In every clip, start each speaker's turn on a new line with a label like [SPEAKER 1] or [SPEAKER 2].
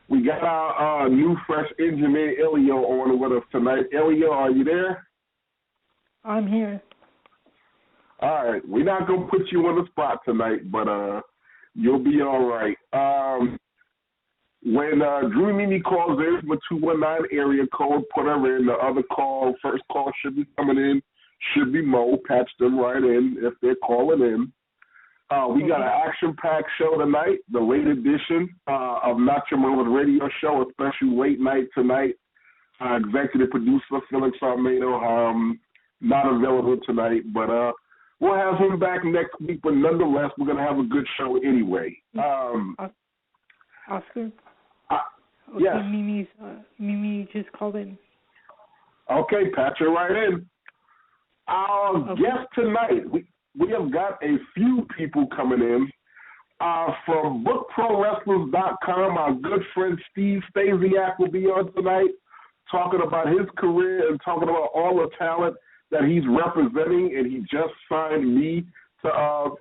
[SPEAKER 1] We got our new fresh engineer, Elio, on with us tonight. Elio, are you there?
[SPEAKER 2] I'm here.
[SPEAKER 1] All right. We're not going to put you on the spot tonight, but you'll be all right. When Drew Mimi calls in from a 219 area code, put her in. The other call, first call should be coming in, should be Mo. Patch them right in if they're calling in. We got an action-packed show tonight, the late edition of Not Your Mama's radio show, a special late night tonight. Executive producer Felix Armado not available tonight, but we'll have him back next week. But nonetheless, we're going to have a good show anyway.
[SPEAKER 2] Oscar?
[SPEAKER 1] Yes.
[SPEAKER 2] Mimi just called in.
[SPEAKER 1] Okay, patch her right in. Our guest tonight, we have got a few people coming in. From BookProWrestlers.com, our good friend Steve Stasiak will be on tonight, talking about his career and talking about all the talent that he's representing, and he just signed me to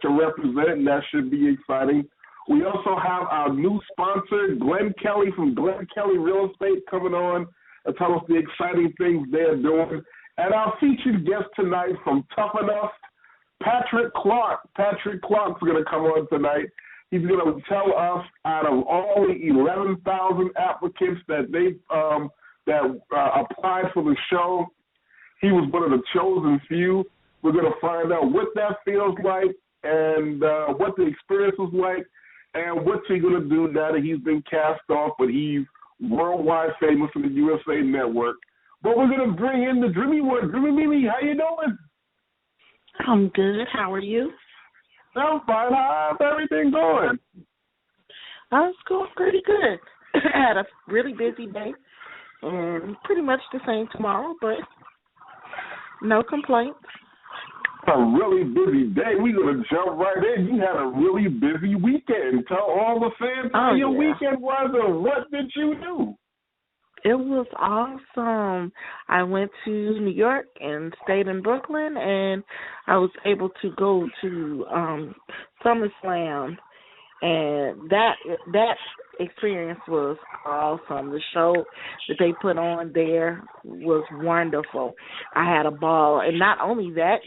[SPEAKER 1] represent, and that should be exciting. We also have our new sponsor, Glenn Kelly from Glenn Kelly Real Estate, coming on and tell us the exciting things they're doing. And our featured guest tonight from Tough Enough, Patrick Clark. Patrick Clark's going to come on tonight. He's going to tell us out of all the 11,000 applicants that applied for the show, he was one of the chosen few. We're going to find out what that feels like and what the experience was like and what's he going to do now that he's been cast off, but he's worldwide famous in the USA Network. But we're going to bring in the Dreamy one. Dreamy Mimi, how you doing?
[SPEAKER 3] I'm good. How are you?
[SPEAKER 1] I'm fine. How's everything going?
[SPEAKER 3] It's going pretty good. I had a really busy day and pretty much the same tomorrow, but no complaints.
[SPEAKER 1] A really busy day. We're going to jump right in. You had a really busy weekend. Tell all the fans how your weekend was and what did you do?
[SPEAKER 3] It was awesome. I went to New York and stayed in Brooklyn, and I was able to go to SummerSlam, and that experience was awesome. The show that they put on there was wonderful. I had a ball, and not only that,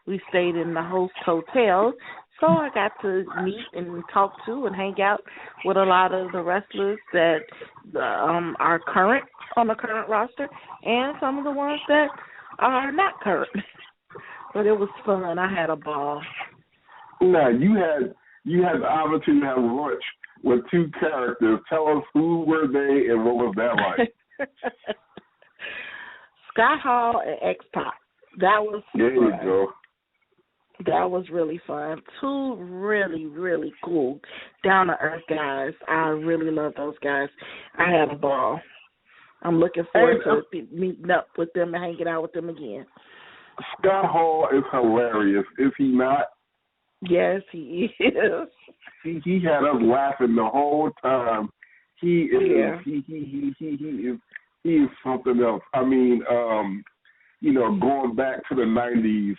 [SPEAKER 3] we stayed in the host hotel, so I got to meet and talk to and hang out with a lot of the wrestlers that are current on the current roster and some of the ones that are not current. But it was fun. I had a ball.
[SPEAKER 1] Now, you had the opportunity to have lunch with two characters. Tell us who were they and what was that like?
[SPEAKER 3] Scott Hall and X-Pac. That was
[SPEAKER 1] there
[SPEAKER 3] fun.
[SPEAKER 1] You go.
[SPEAKER 3] That was really fun. Two really, really cool, down-to-earth guys. I really love those guys. I had a ball. I'm looking forward to meeting up with them and hanging out with them again.
[SPEAKER 1] Scott Hall is hilarious, is he not?
[SPEAKER 3] Yes, he is.
[SPEAKER 1] He had us laughing the whole time. He is.
[SPEAKER 3] Yeah.
[SPEAKER 1] He is something else. I mean, going back to the '90s.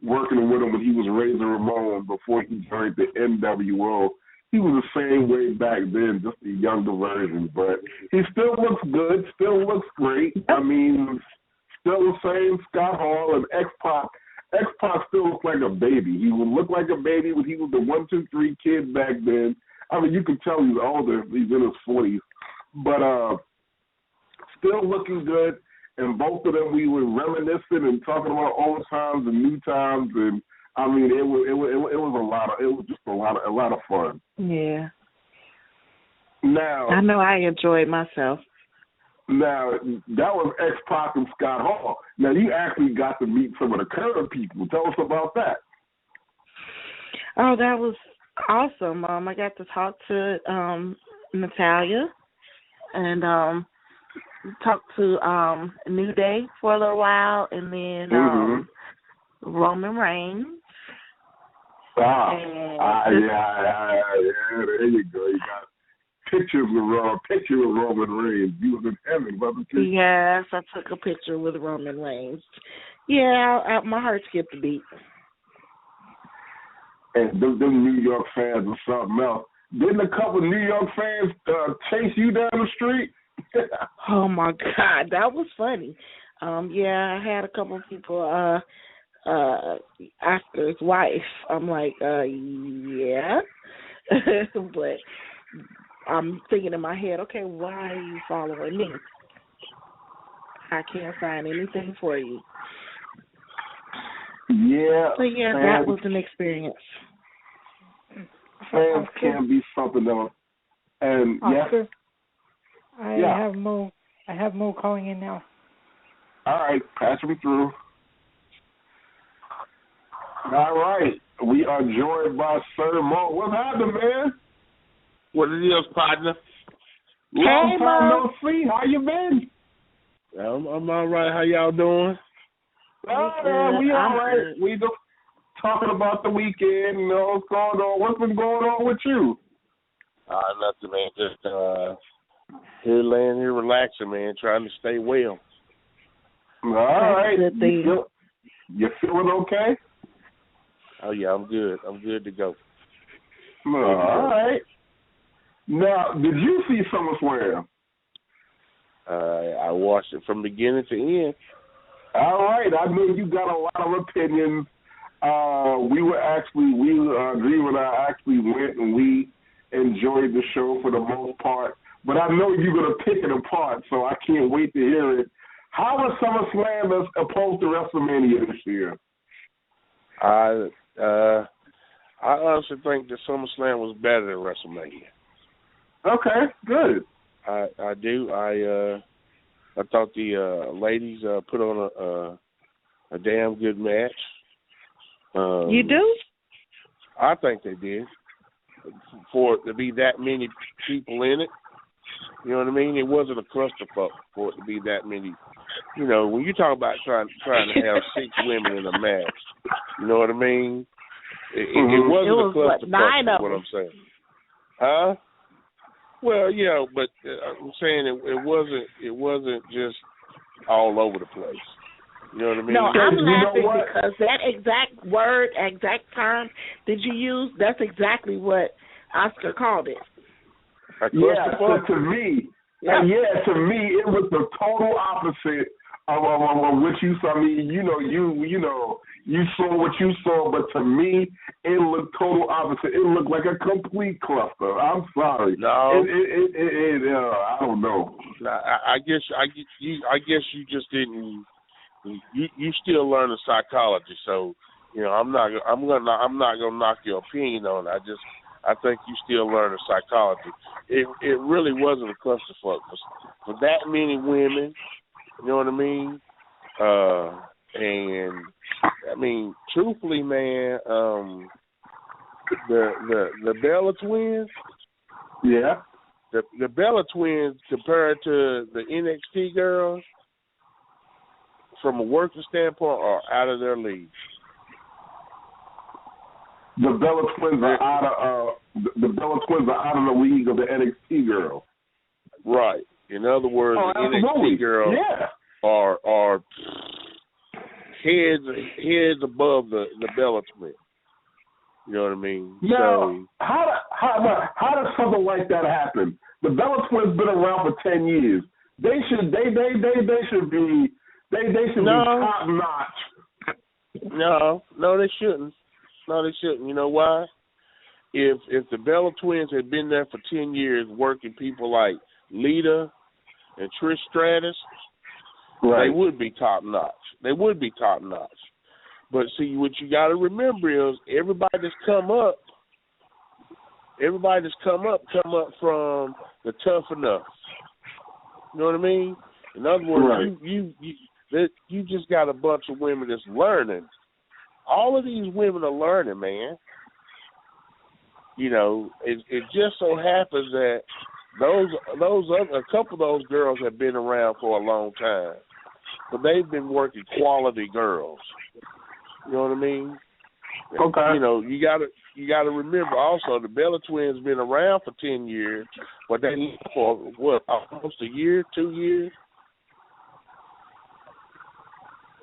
[SPEAKER 1] Working with him when he was Razor Ramon before he joined the NWO. He was the same way back then, just a younger version. But he still looks good, still looks great. I mean, still the same Scott Hall and X-Pac. X-Pac still looks like a baby. He would look like a baby when he was the 1, 2, 3 kid back then. I mean, you can tell he's older. He's in his 40s. But still looking good. And both of them, we were reminiscing and talking about old times and new times, and I mean, it was just a lot of fun.
[SPEAKER 3] Yeah.
[SPEAKER 1] Now
[SPEAKER 3] I know I enjoyed myself.
[SPEAKER 1] Now that was X-Pac and Scott Hall. Now you actually got to meet some of the current people. Tell us about that.
[SPEAKER 3] Oh, that was awesome. I got to talk to Natalia and talked to New Day for a little while, and then Roman Reigns.
[SPEAKER 1] Yeah, there you go. You got picture with Roman Reigns. You was in heaven, wasn't you?
[SPEAKER 3] Yes, I took a picture with Roman Reigns. Yeah, my heart skipped a beat.
[SPEAKER 1] And them New York fans are something else. Didn't a couple New York fans chase you down the street?
[SPEAKER 3] Oh my God, that was funny. Yeah, I had a couple of people after his wife. I'm like, yeah. But I'm thinking in my head, okay, why are you following me? I can't find anything for you.
[SPEAKER 1] Yeah.
[SPEAKER 3] So yeah, that was an experience.
[SPEAKER 1] Fans can be something else. And
[SPEAKER 2] Oscar,
[SPEAKER 1] yeah.
[SPEAKER 2] I have Mo calling in now.
[SPEAKER 1] All right, pass me through. All right, we are joined by Sir Mo. What's happening, man?
[SPEAKER 4] What it is, partner?
[SPEAKER 1] Long time no see. How you been?
[SPEAKER 4] I'm all right. How y'all doing?
[SPEAKER 1] Oh, we all right. We just talking about the weekend. You know what's going on. What's been going on with you?
[SPEAKER 4] Nothing, man. Just here laying here relaxing, man, trying to stay well.
[SPEAKER 1] All right. You feeling okay?
[SPEAKER 4] Oh, yeah, I'm good. I'm good to go.
[SPEAKER 1] All right. Now, did you see SummerSlam?
[SPEAKER 4] I watched it from beginning to end.
[SPEAKER 1] All right. I know you got a lot of opinions. Dream and I actually went and we enjoyed the show for the most part. But I know you're going to pick it apart, so I can't wait to hear it. How was SummerSlam as opposed to WrestleMania this year?
[SPEAKER 4] I honestly think that SummerSlam was better than WrestleMania.
[SPEAKER 1] Okay, good.
[SPEAKER 4] I do. I thought the ladies put on a damn good match.
[SPEAKER 3] You do?
[SPEAKER 4] I think they did. For it to be that many people in it, you know what I mean? It wasn't a clusterfuck for it to be that many. You know, when you talk about trying to have 6 women in a match, you know what I mean? It wasn't a clusterfuck.
[SPEAKER 3] 9 of them.
[SPEAKER 4] What I'm saying, huh? Well, yeah, but I'm saying it wasn't just all over the place. You know what I mean?
[SPEAKER 3] No, I'm laughing because that exact word, exact term that you use, that's exactly what Oscar called it.
[SPEAKER 1] Yeah, so to me, to me, it was the total opposite of what you saw. I mean, you saw what you saw, but to me, it looked total opposite. It looked like a complete cluster. I'm sorry.
[SPEAKER 4] No,
[SPEAKER 1] I don't know.
[SPEAKER 4] I guess you just didn't. You still learning psychology, so you know I'm not gonna knock your opinion on it. I think you still learning psychology. It really wasn't a clusterfuck for that many women. You know what I mean? And I mean, truthfully, man, the Bella twins.
[SPEAKER 1] Yeah.
[SPEAKER 4] The Bella twins compared to the NXT girls, from a working standpoint, are out of their league.
[SPEAKER 1] The Bella twins are out of the league of the NXT girls.
[SPEAKER 4] Right. In other words, the NXT girls are heads above the Bella twins. You know what I mean?
[SPEAKER 1] Now, how does something like that happen? The Bella twins been around for 10 years. They should be top notch.
[SPEAKER 4] No, they shouldn't. No, they shouldn't. You know why? If the Bella twins had been there for 10 years working people like Lita and Trish Stratus,
[SPEAKER 1] right,
[SPEAKER 4] they would be top notch. They would be top notch. But see, what you got to remember is everybody that's come up come up from the Tough Enough. You know what I mean? In other words, right, you just got a bunch of women that's learning. All of these women are learning, man. You know, it just so happens that a couple of those girls have been around for a long time, but they've been working quality girls. You know what I mean?
[SPEAKER 1] Okay.
[SPEAKER 4] You know, you gotta remember also the Bella twins been around for 10 years, but they left for almost a year, 2 years.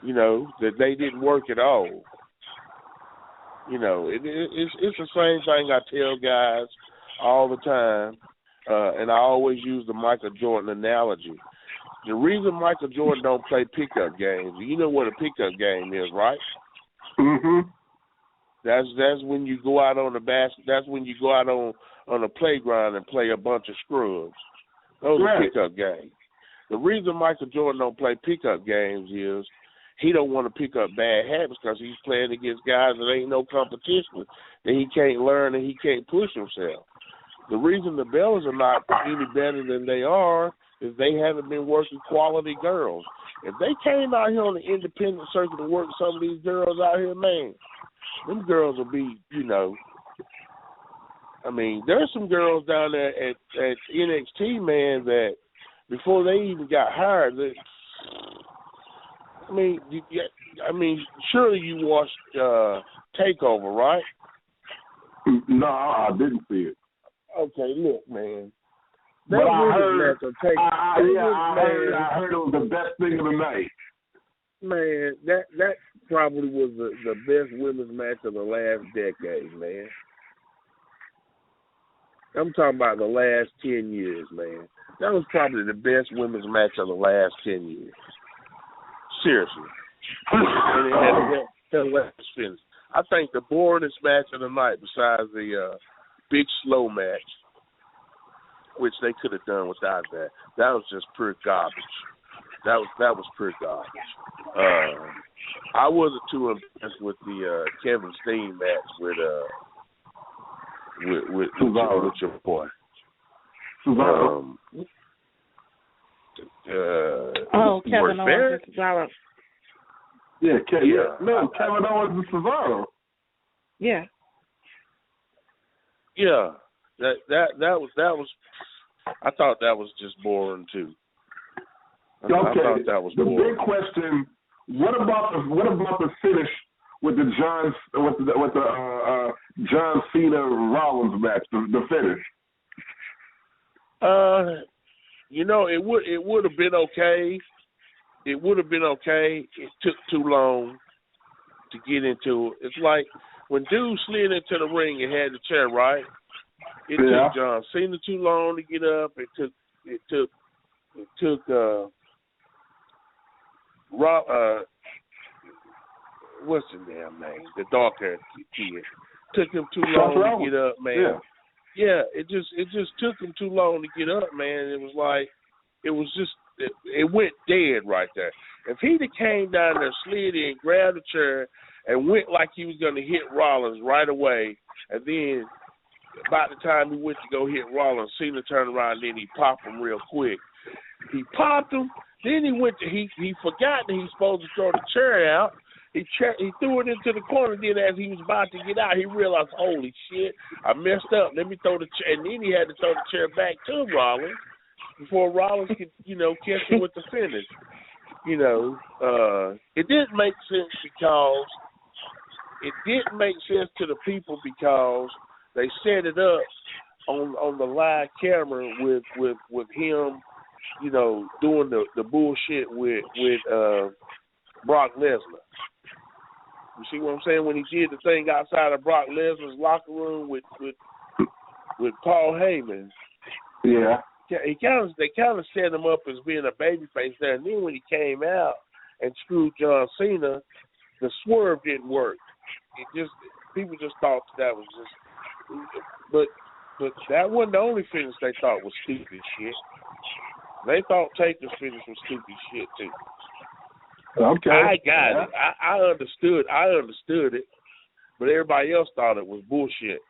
[SPEAKER 4] You know, that they didn't work at all. You know, it's the same thing I tell guys all the time, and I always use the Michael Jordan analogy. The reason Michael Jordan don't play pickup games, you know what a pickup game is, right?
[SPEAKER 1] Mhm.
[SPEAKER 4] That's when you go out on the That's when you go out on the playground and play a bunch of scrubs. Those are pickup games. The reason Michael Jordan don't play pickup games is he don't want to pick up bad habits because he's playing against guys that ain't no competition, that he can't learn and he can't push himself. The reason the Bellas are not any better than they are is they haven't been working quality girls. If they came out here on the independent circuit to work some of these girls out here, man, them girls will be, I mean, there's some girls down there at NXT, man, that before they even got hired, surely you watched Takeover, right?
[SPEAKER 1] No, I didn't see it.
[SPEAKER 4] Okay, look, man.
[SPEAKER 1] But I heard it was the best thing of the night.
[SPEAKER 4] Man, that probably was the best women's match of the last decade, man. I'm talking about the last 10 years, man. That was probably the best women's match of the last 10 years. Seriously. And it had a last finish. I think the boringest match of the night, besides the big slow match, which they could have done without that was just pure garbage. That was pure garbage. I wasn't too impressed with the Kevin Steen match with your boy.
[SPEAKER 3] Kevin Owens and Cesaro.
[SPEAKER 1] Yeah, Kevin Owens and Cesaro.
[SPEAKER 3] Yeah.
[SPEAKER 4] Yeah. That was. I thought that was just boring too. I thought that was boring.
[SPEAKER 1] The big question: what about the finish with the John Cena Rollins match? The finish.
[SPEAKER 4] It would have been okay. It would have been okay. It took too long to get into it. It's like when dude slid into the ring and had the chair, right? It took John Cena too long to get up. It took what's his damn name? The dark haired kid. Took him too long to get up, man. Yeah, it just took him too long to get up, man. It was like it went dead right there. If he'd have came down there, slid in, grabbed the chair, and went like he was going to hit Rollins right away, and then about the time he went to go hit Rollins, Cena turned around, and then he popped him real quick. He popped him, then he forgot that he's supposed to throw the chair out. He threw it into the corner. Then as he was about to get out, he realized, holy shit, I messed up. Let me throw the chair. And then he had to throw the chair back to Rollins before Rollins could, catch him with the finish. It didn't make sense because it didn't make sense to the people because they set it up on the live camera with him, doing the bullshit with Brock Lesnar. You see what I'm saying? When he did the thing outside of Brock Lesnar's locker room with Paul Heyman.
[SPEAKER 1] Yeah.
[SPEAKER 4] They kind of set him up as being a babyface there, and then when he came out and screwed John Cena, the swerve didn't work. People just thought that was just, but that wasn't the only finish they thought was stupid shit. They thought Taker's finish was stupid shit too.
[SPEAKER 1] Okay.
[SPEAKER 4] I got it. I understood it, but everybody else thought it was bullshit.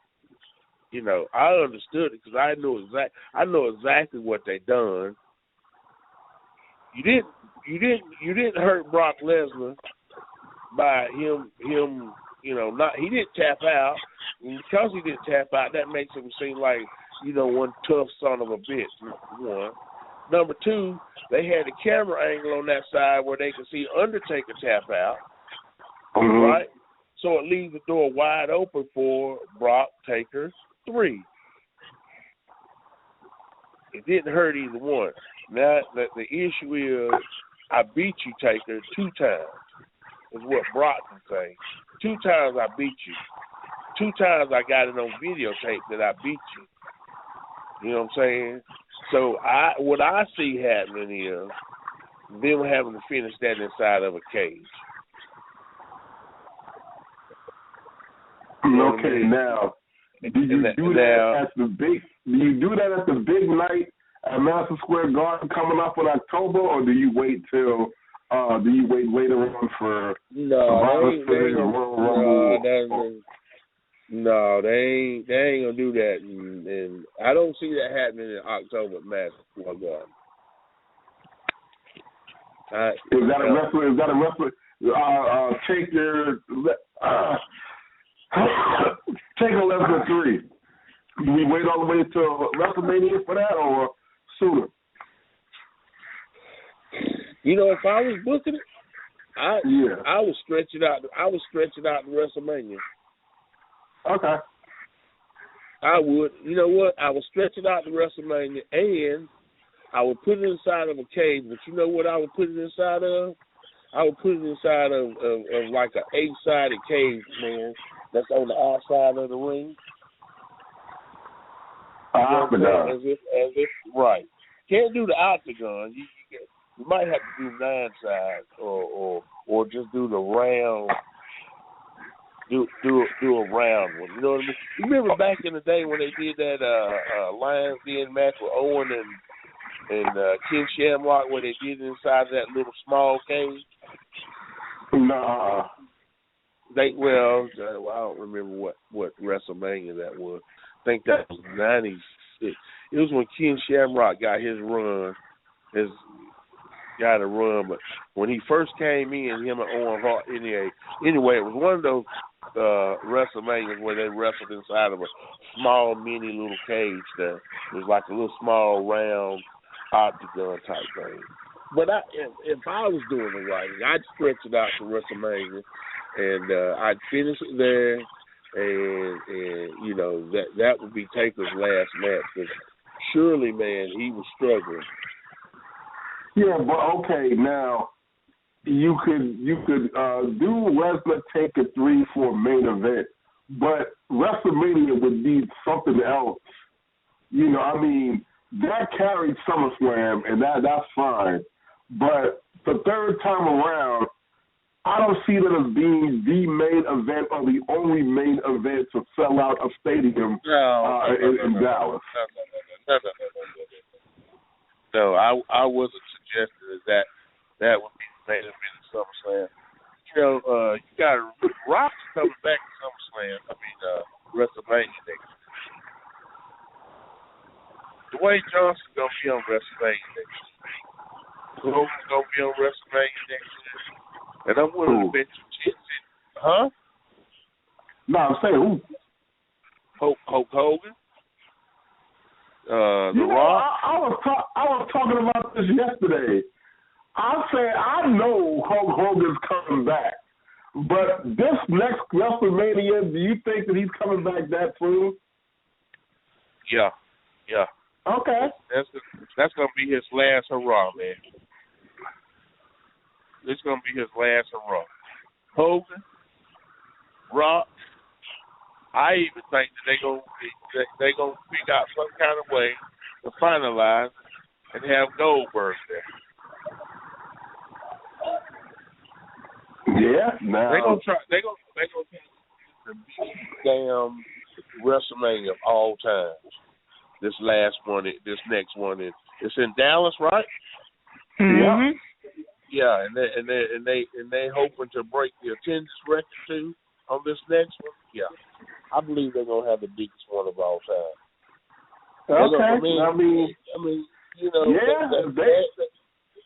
[SPEAKER 4] I understood it because I know exactly what they done. You didn't hurt Brock Lesnar by him. He didn't tap out, and because he didn't tap out, that makes him seem like one tough son of a bitch. One. Number two, they had a camera angle on that side where they could see Undertaker tap out, right? So it leaves the door wide open for Brock Taker 3. It didn't hurt either one. Now, the issue is, I beat you, Taker, 2 times, is what Brock can say. 2 times I beat you. 2 times I got it on videotape that I beat you. You know what I'm saying? So what I see happening is them having to finish that inside of a cage. You know
[SPEAKER 1] okay,
[SPEAKER 4] I mean?
[SPEAKER 1] Now do you do that at the big night at Madison Square Garden coming up in October, or do you wait till later on for
[SPEAKER 4] No, they ain't gonna do that, and I don't see that happening in October at Madison Square Garden.
[SPEAKER 1] Is that a wrestler? Take a lesson 3. Do we wait all the way till WrestleMania for that, or sooner?
[SPEAKER 4] You know, if I was booking it, I would stretch it out. I would stretch it out to WrestleMania.
[SPEAKER 1] Okay.
[SPEAKER 4] I would. You know what? I would stretch it out to WrestleMania, and I would put it inside of a cage. But you know what I would put it inside of? I would put it inside of like an 8-sided cage, man. That's on the outside of the ring.
[SPEAKER 1] Octagon.
[SPEAKER 4] As if right. Can't do the octagon. You might have to do 9 sides, or just do the round. Do a round one. You know what I mean? You remember back in the day when they did that Lions Den match with Owen and Ken Shamrock, where they did it inside that little small cage?
[SPEAKER 1] Nah.
[SPEAKER 4] I don't remember what WrestleMania that was. I think that was 96. It was when Ken Shamrock got his run, but when he first came in, him and Owen Hart, anyway, it was one of those WrestleManias where they wrestled inside of a small, mini little cage that was like a little small, round, octagon type thing. But if I was doing the writing, I'd stretch it out to WrestleMania, and I'd finish it there, and you know that would be Taker's last match. Because surely, man, he was struggling.
[SPEAKER 1] Yeah, but okay, now you could do Lesnar Taker 3 for a main event, but WrestleMania would need something else. You know, I mean, that carried SummerSlam, and that's fine. But the third time around, I don't see that as being the main event or the only main event to sell out a stadium in Dallas.
[SPEAKER 4] No, I wasn't suggesting that would be the main event of SummerSlam. You know, you got Rock's coming back to SummerSlam. WrestleMania next year. Dwayne Johnson's gonna be on WrestleMania next year. Hogan's gonna be on WrestleMania next year. And I'm willing to bet you 10 cents. Huh?
[SPEAKER 1] No, I'm saying who?
[SPEAKER 4] Hulk Hogan? The Rock?
[SPEAKER 1] I was talking about this yesterday. I know Hulk Hogan's coming back. But this next WrestleMania, do you think that he's coming back that soon?
[SPEAKER 4] Yeah.
[SPEAKER 1] Okay.
[SPEAKER 4] That's gonna be his last hurrah, man. It's gonna be his last hurrah. Hogan, Rock. I even think that they gonna figure out some kind of way to finalize and have Goldberg there.
[SPEAKER 1] Yeah, now
[SPEAKER 4] they're gonna try the biggest damn WrestleMania of all time. This next one it's in Dallas, right?
[SPEAKER 3] Mm-hmm.
[SPEAKER 4] Yeah, and they hoping to break the attendance record too on this next one. Yeah, I believe they're gonna have the biggest one of all time.
[SPEAKER 1] Okay,
[SPEAKER 4] I mean, you know,
[SPEAKER 1] yeah.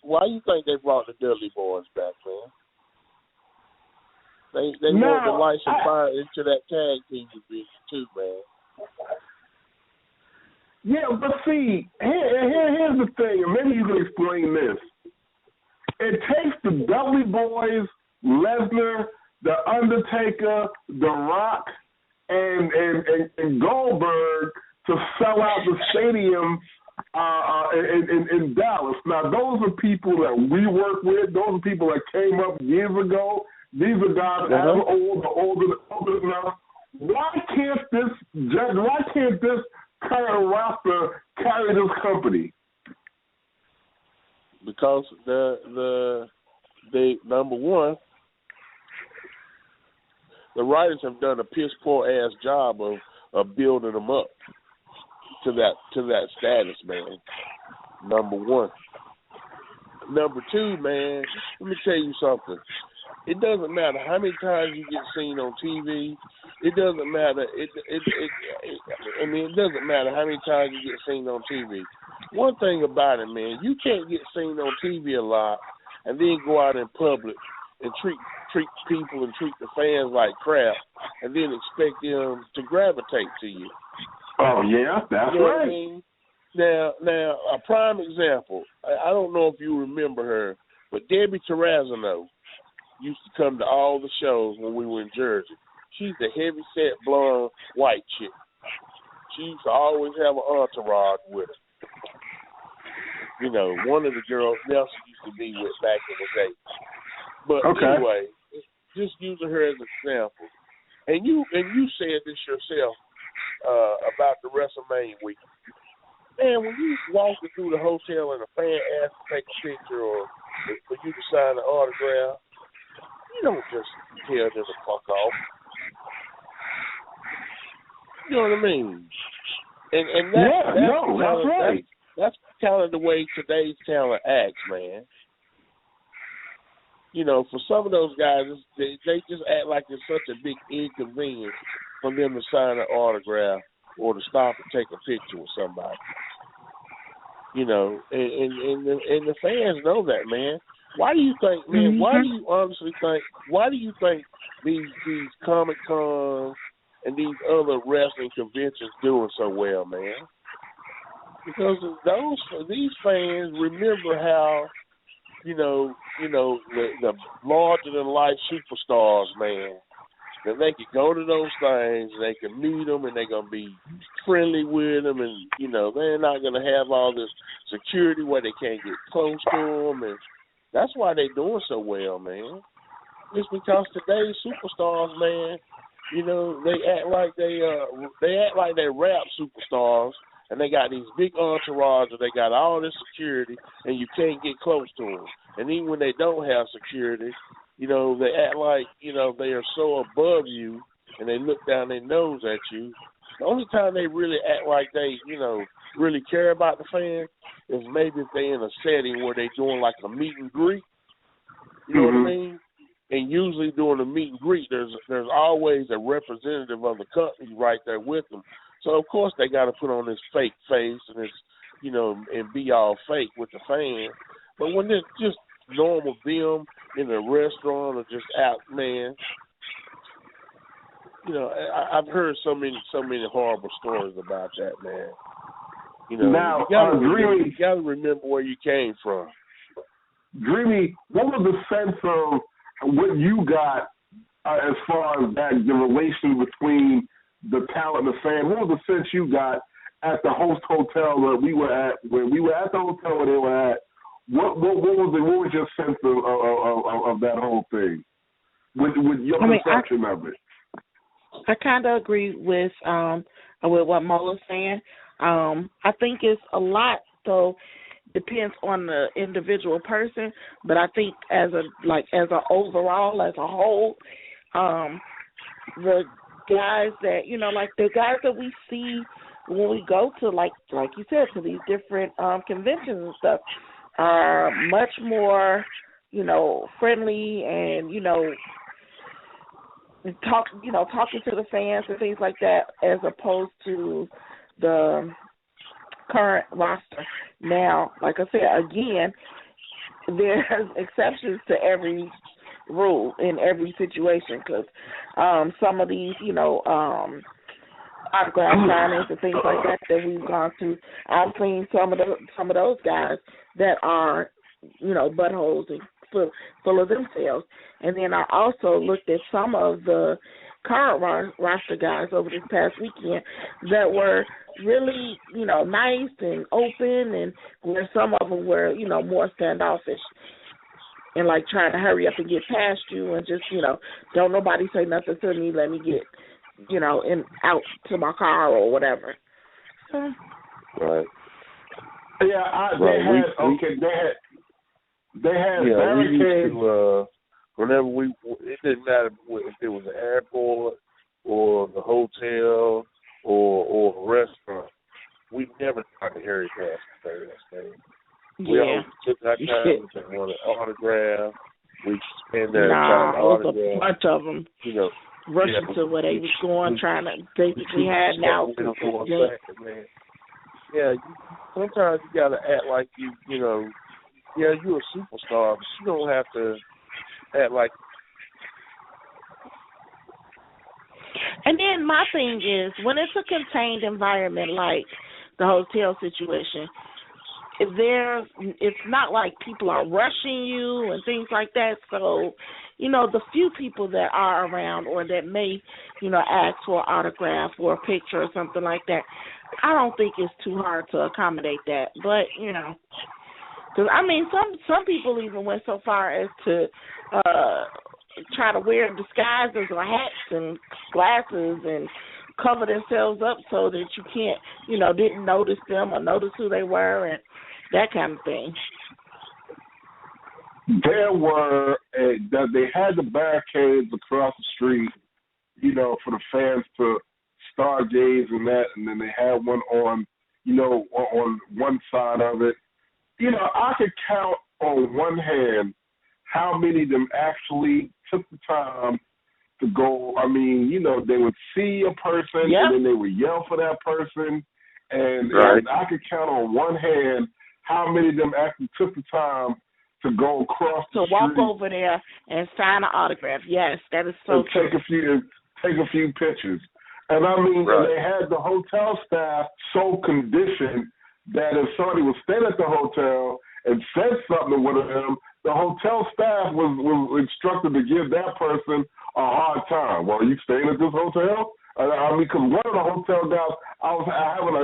[SPEAKER 4] Why you think they brought the Dudley Boys back, man? They want to light some fire into that tag team division too, man.
[SPEAKER 1] Yeah, but see, here's the thing, and maybe you can explain this. It takes the Dudley Boys, Lesnar, The Undertaker, The Rock, and Goldberg to sell out the stadium in Dallas. Now, those are people that we work with. Those are people that came up years ago. These are guys that are older enough. Why can't this current roster carry this company?
[SPEAKER 4] Because they number one, the writers have done a piss poor ass job of building them up to that status, man. Number one. Number two, man, let me tell you something. It doesn't matter how many times you get seen on TV. It doesn't matter. It doesn't matter how many times you get seen on TV. One thing about it, man, you can't get seen on TV a lot and then go out in public and treat people and treat the fans like crap and then expect them to gravitate to you.
[SPEAKER 1] Oh, yeah, that's
[SPEAKER 4] you know
[SPEAKER 1] right.
[SPEAKER 4] What I mean? Now, a prime example, I don't know if you remember her, but Debbie Terrazino used to come to all the shows when we were in Jersey. She's the heavy-set, blonde, white chick. She used to always have an entourage with her. You know, one of the girls Nelson used to be with back in the day. But Anyway, just using her as an example. And you said this yourself about the WrestleMania week. Man, when you walking through the hotel and a fan asks to take a picture or for you to sign an autograph, you don't just tell them to fuck off. You know what I mean? And that's right. That's kind of the way today's talent acts, man. You know, for some of those guys, they just act like it's such a big inconvenience for them to sign an autograph or to stop and take a picture with somebody. You know, and the fans know that, man. Why do you think, man?
[SPEAKER 3] Mm-hmm.
[SPEAKER 4] Why do you honestly think? Why do you think these Comic Cons and these other wrestling conventions doing so well, man? Because these fans remember how, you know the larger than life superstars, man. That they can go to those things, they can meet them, and they're gonna be friendly with them, and you know they're not gonna have all this security where they can't get close to them, and that's why they're doing so well, man. It's because today's superstars, man, you know, they act like they rap superstars, and they got these big entourages, they got all this security, and you can't get close to them. And even when they don't have security, you know, they act like, you know, they are so above you, and they look down their nose at you. The only time they really act like they, you know, really care about the fan is maybe if they're in a setting where they're doing like a meet and greet. You know what I mean? And usually during the meet and greet, there's always a representative of the company right there with them. So, of course, they got to put on this fake face and this, you know, and be all fake with the fan. But when it's just normal them in a restaurant or just out, man, you know, I've heard so many horrible stories about that, man. You know,
[SPEAKER 1] now,
[SPEAKER 4] you gotta remember where you came from.
[SPEAKER 1] Dreamy, what was the sense of what you got as far as that the relation between the talent and the fan? What was the sense you got at the host hotel that we were at? When we were at the hotel where they were at, what was your sense of that whole thing? With your perception of it?
[SPEAKER 3] I kind of agree with what Mo's saying. I think it's a lot, though. Depends on the individual person, but I think as a overall, as a whole, the guys that, you know, like the guys that we see when we go to, like you said, to these different conventions and stuff, are much more, you know, friendly and, you know, talking to the fans and things like that, as opposed to the current roster. Now, like I said, again, there's exceptions to every rule in every situation, because some of these, you know, autograph signings and things like that we've gone to, I've seen some of those guys that are, you know, buttholes and full of themselves. And then I also looked at some of the current roster guys over this past weekend that were really, you know, nice and open, and where some of them were, you know, more standoffish and like trying to hurry up and get past you and just, you know, don't nobody say nothing to me, let me get, you know, out to my car or whatever.
[SPEAKER 4] Right.
[SPEAKER 1] Yeah, they had barricades.
[SPEAKER 4] We used to, whenever it didn't matter if it was an airport or the hotel or a restaurant, we never tried to hurry past the thing. We always took our time. We took one autograph. We spend there trying to autograph.
[SPEAKER 3] It was a bunch of them. Rushing to where they was going, trying to basically had now.
[SPEAKER 4] Yeah, sometimes you gotta act like you're a superstar, but you don't have to act like.
[SPEAKER 3] And then my thing is, when it's a contained environment like the hotel situation, it's not like people are rushing you and things like that. So, the few people that are around or that may, ask for an autograph or a picture or something like that, I don't think it's too hard to accommodate that. But, because, some people even went so far as to try to wear disguises or hats and glasses and cover themselves up so that you can't, didn't notice them or notice who they were and that kind of thing.
[SPEAKER 1] They had the barricades across the street, for the fans to stargaze and that, and then they had one on one side of it. I could count on one hand how many of them actually took the time to go. They would see a person and then they would yell for that person, and I could count on one hand how many of them actually took the time to go across the street.
[SPEAKER 3] To walk over there and sign an autograph. Yes, that is so true.
[SPEAKER 1] Take a few pictures. And they had the hotel staff so conditioned that if somebody was staying at the hotel and said something with them, the hotel staff was instructed to give that person a hard time. Well, are you staying at this hotel? Because one of the hotel guys, I was having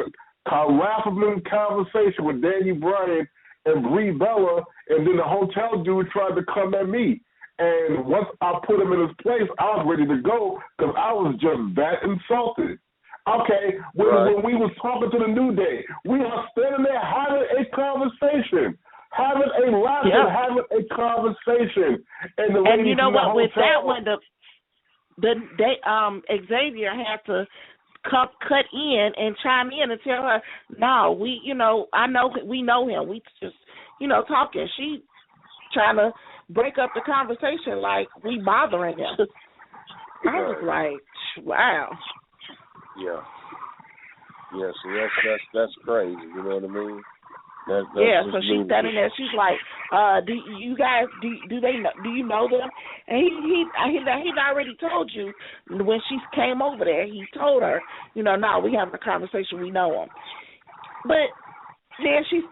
[SPEAKER 1] a laughable conversation with Danny Bryan and Brie Bella, and then the hotel dude tried to come at me. And once I put him in his place, I was ready to go because I was just that insulted. Okay, when we was talking to the New Day, we are standing there having a conversation, having a laugh and having a conversation. And
[SPEAKER 3] you know what? With that one, Xavier had to cut in and chime in and tell her, no, we know him. We just, talking. She trying to break up the conversation like we bothering him. I was like, wow.
[SPEAKER 4] Yeah. Yeah, so that's crazy, you know what I mean? That's
[SPEAKER 3] so she's standing there. She's like, "Do you guys do you know them?" And he's already told you when she came over there. He told her, no, we having a conversation. We know them. But then she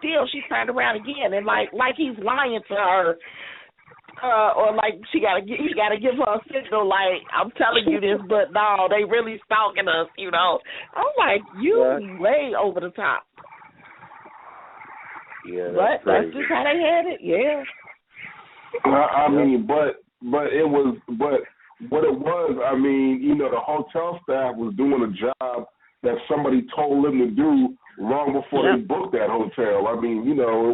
[SPEAKER 3] turned around again and like he's lying to her, or like he gotta give her a signal like I'm telling you this, but no, they really stalking us. I'm like, you way over the top.
[SPEAKER 4] Yeah,
[SPEAKER 3] that's just how they had it. Yeah.
[SPEAKER 1] But what it was, the hotel staff was doing a job that somebody told them to do long before they booked that hotel. It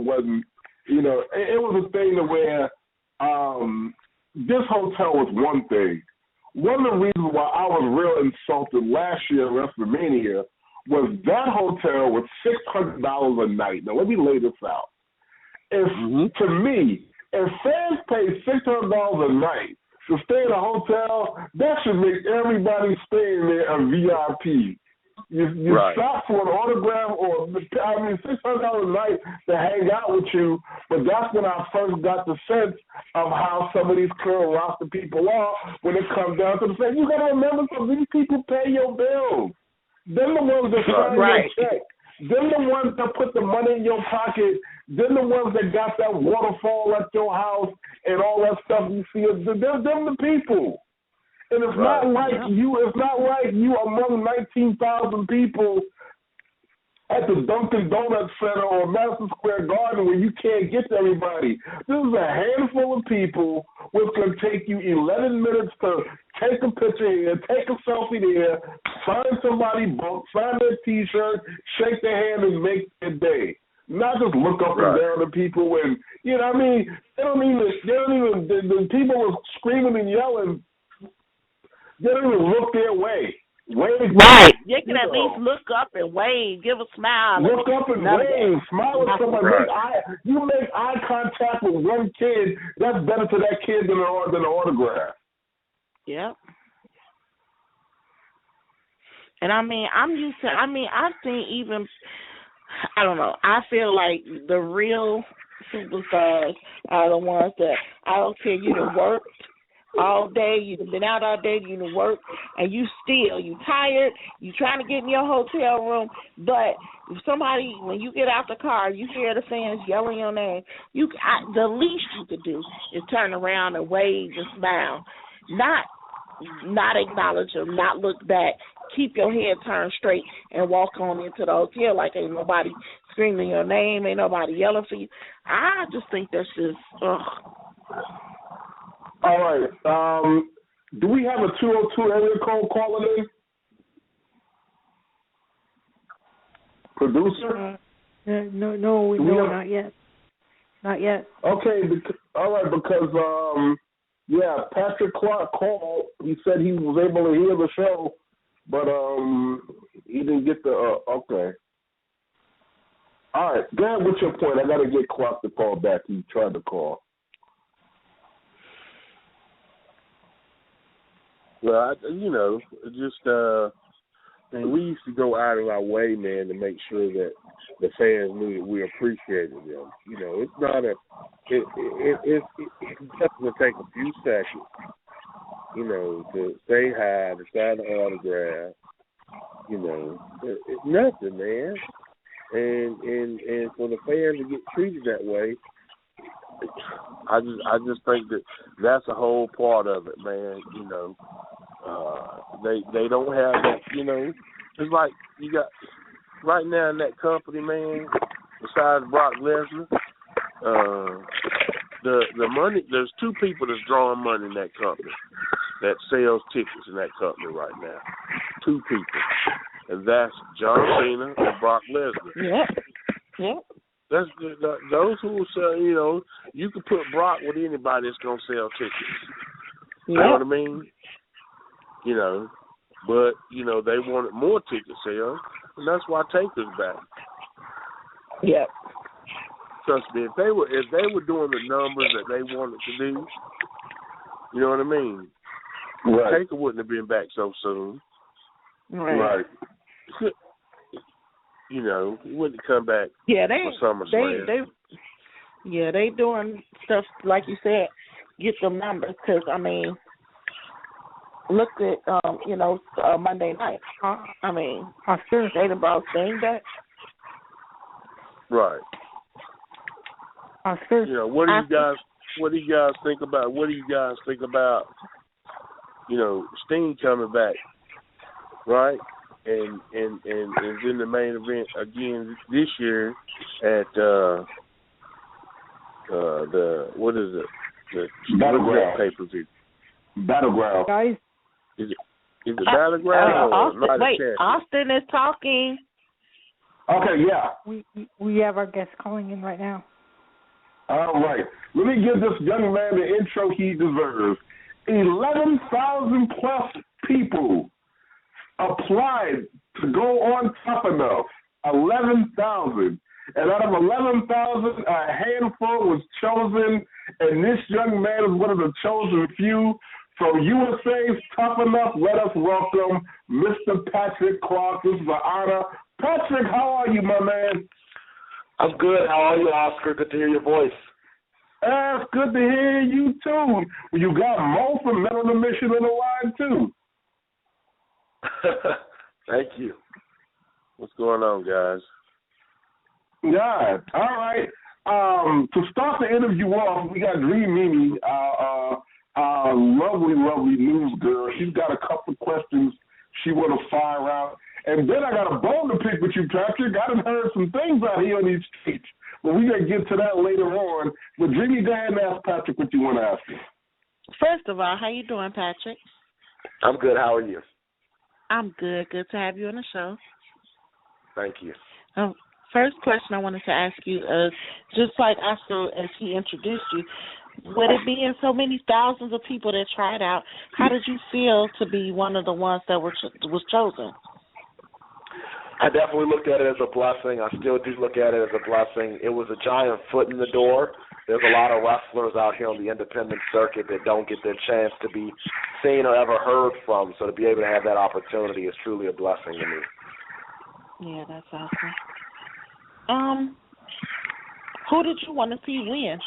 [SPEAKER 1] wasn't, it was a thing to where this hotel was one thing. One of the reasons why I was real insulted last year at WrestleMania was that hotel was $600 a night. Now, let me lay this out. To me, if fans pay $600 a night to stay in a hotel, that should make everybody staying there a VIP. You stop for an autograph $600 a night to hang out with you, but that's when I first got the sense of how some of these current roster people are when it comes down to the fact you got to remember something, these people pay your bills. Them the ones that sign your check. Them the ones that put the money in your pocket. Them the ones that got that waterfall at your house and all that stuff you see. Them the people. And it's not like you among 19,000 people at the Dunkin' Donuts Center or Madison Square Garden where you can't get to everybody. This is a handful of people which can take you 11 minutes to take a picture here, take a selfie there, sign somebody's book, sign their T-shirt, shake their hand, and make their day. Not just look up and down at people and, you know what I mean? The people were screaming and yelling. They don't even look their way. Wave.
[SPEAKER 3] Right. You can at least look up and wave, give a smile.
[SPEAKER 1] Look up and wave, smile at somebody.
[SPEAKER 4] Right.
[SPEAKER 1] You make eye contact with one kid, that's better to that kid than an autograph.
[SPEAKER 3] Yep. And I've seen even, I don't know, I feel like the real superstars are the ones that, I don't care, you done worked all day, you've been out all day, you done worked, and you tired, you trying to get in your hotel room, but if somebody, when you get out the car, you hear the fans yelling your name, the least you could do is turn around and wave and smile, not acknowledge them, not look back, keep your head turned straight and walk on into the hotel like ain't nobody screaming your name, ain't nobody yelling for you. I just think that's just, ugh.
[SPEAKER 1] All right. Do we have a 202 area code calling in? Producer?
[SPEAKER 2] No, not yet. Not yet.
[SPEAKER 1] Okay. All right, because, Patrick Clark called. He said he was able to hear the show, but he didn't get the, okay. All right. Go ahead with your point. I got to get Clark to call back. He tried to call.
[SPEAKER 4] Well, we used to go out of our way, man, to make sure that the fans knew that we appreciated them. You know, it's not it's just going to take a few seconds, to say hi, to sign an autograph. It's nothing, man. And for the fans to get treated that way, I just think that that's a whole part of it, man. They don't have that. It's like you got right now in that company, man. Besides Brock Lesnar, the money. There's two people that's drawing money in that company that sells tickets in that company right now. Two people, and that's John Cena and Brock Lesnar.
[SPEAKER 3] Yep.
[SPEAKER 4] That's those who sell. You can put Brock with anybody that's gonna sell tickets. You know what I mean? But they wanted more ticket sales, and that's why Taker's back.
[SPEAKER 3] Yep.
[SPEAKER 4] Trust me, if they were doing the numbers that they wanted to do, you know what I mean?
[SPEAKER 1] Right.
[SPEAKER 4] Taker wouldn't have been back so soon.
[SPEAKER 3] Right.
[SPEAKER 4] He wouldn't come back.
[SPEAKER 3] Yeah,
[SPEAKER 4] for SummerSlam.
[SPEAKER 3] They doing stuff like you said, get them numbers. Because look at Monday night.
[SPEAKER 2] Oscar,
[SPEAKER 3] they done brought Sting back.
[SPEAKER 4] Right.
[SPEAKER 2] Oscar.
[SPEAKER 4] What do you guys think about? What do you guys think about? Sting coming back, right? And is in the main event again this year at the
[SPEAKER 1] Battleground
[SPEAKER 4] pay-per-view.
[SPEAKER 1] Battleground.
[SPEAKER 2] Guys.
[SPEAKER 4] Is it Battleground?
[SPEAKER 3] Austin is talking.
[SPEAKER 1] Okay, yeah.
[SPEAKER 2] We have our guest calling in right now.
[SPEAKER 1] All right. Let me give this young man the intro he deserves. 11,000 plus people applied to go on Tough Enough. 11,000. And out of 11,000, a handful was chosen, and this young man is one of the chosen few. From USA's Tough Enough, let us welcome Mr. Patrick Clark. This is an honor. Patrick, how are you, my man?
[SPEAKER 5] I'm good. How are you, Oscar? Good to hear your voice.
[SPEAKER 1] It's good to hear you, too. You got Mo from Men on the Mission on the line, too.
[SPEAKER 5] Thank you.
[SPEAKER 4] What's going on, guys?
[SPEAKER 1] Yeah. All right. To start the interview off, we got Dream Mimi, lovely news girl. She's got a couple of questions she want to fire out. And then I got a bone to pick with you, Patrick. I done heard some things out here on these streets. But we're going to get to that later on. But Dreamy, go ahead and ask Patrick what you want to ask him.
[SPEAKER 3] First of all, how you doing, Patrick?
[SPEAKER 5] I'm good. How are you?
[SPEAKER 3] I'm good. Good to have you on the show.
[SPEAKER 5] Thank you.
[SPEAKER 3] First question I wanted to ask you is, just like Oscar, as he introduced you, with it being so many thousands of people that tried out, how did you feel to be one of the ones that was chosen?
[SPEAKER 5] I definitely looked at it as a blessing. I still do look at it as a blessing. It was a giant foot in the door. There's a lot of wrestlers out here on the independent circuit that don't get their chance to be seen or ever heard from, so to be able to have that opportunity is truly a blessing to me.
[SPEAKER 3] Yeah, that's awesome. Who did you want to see win?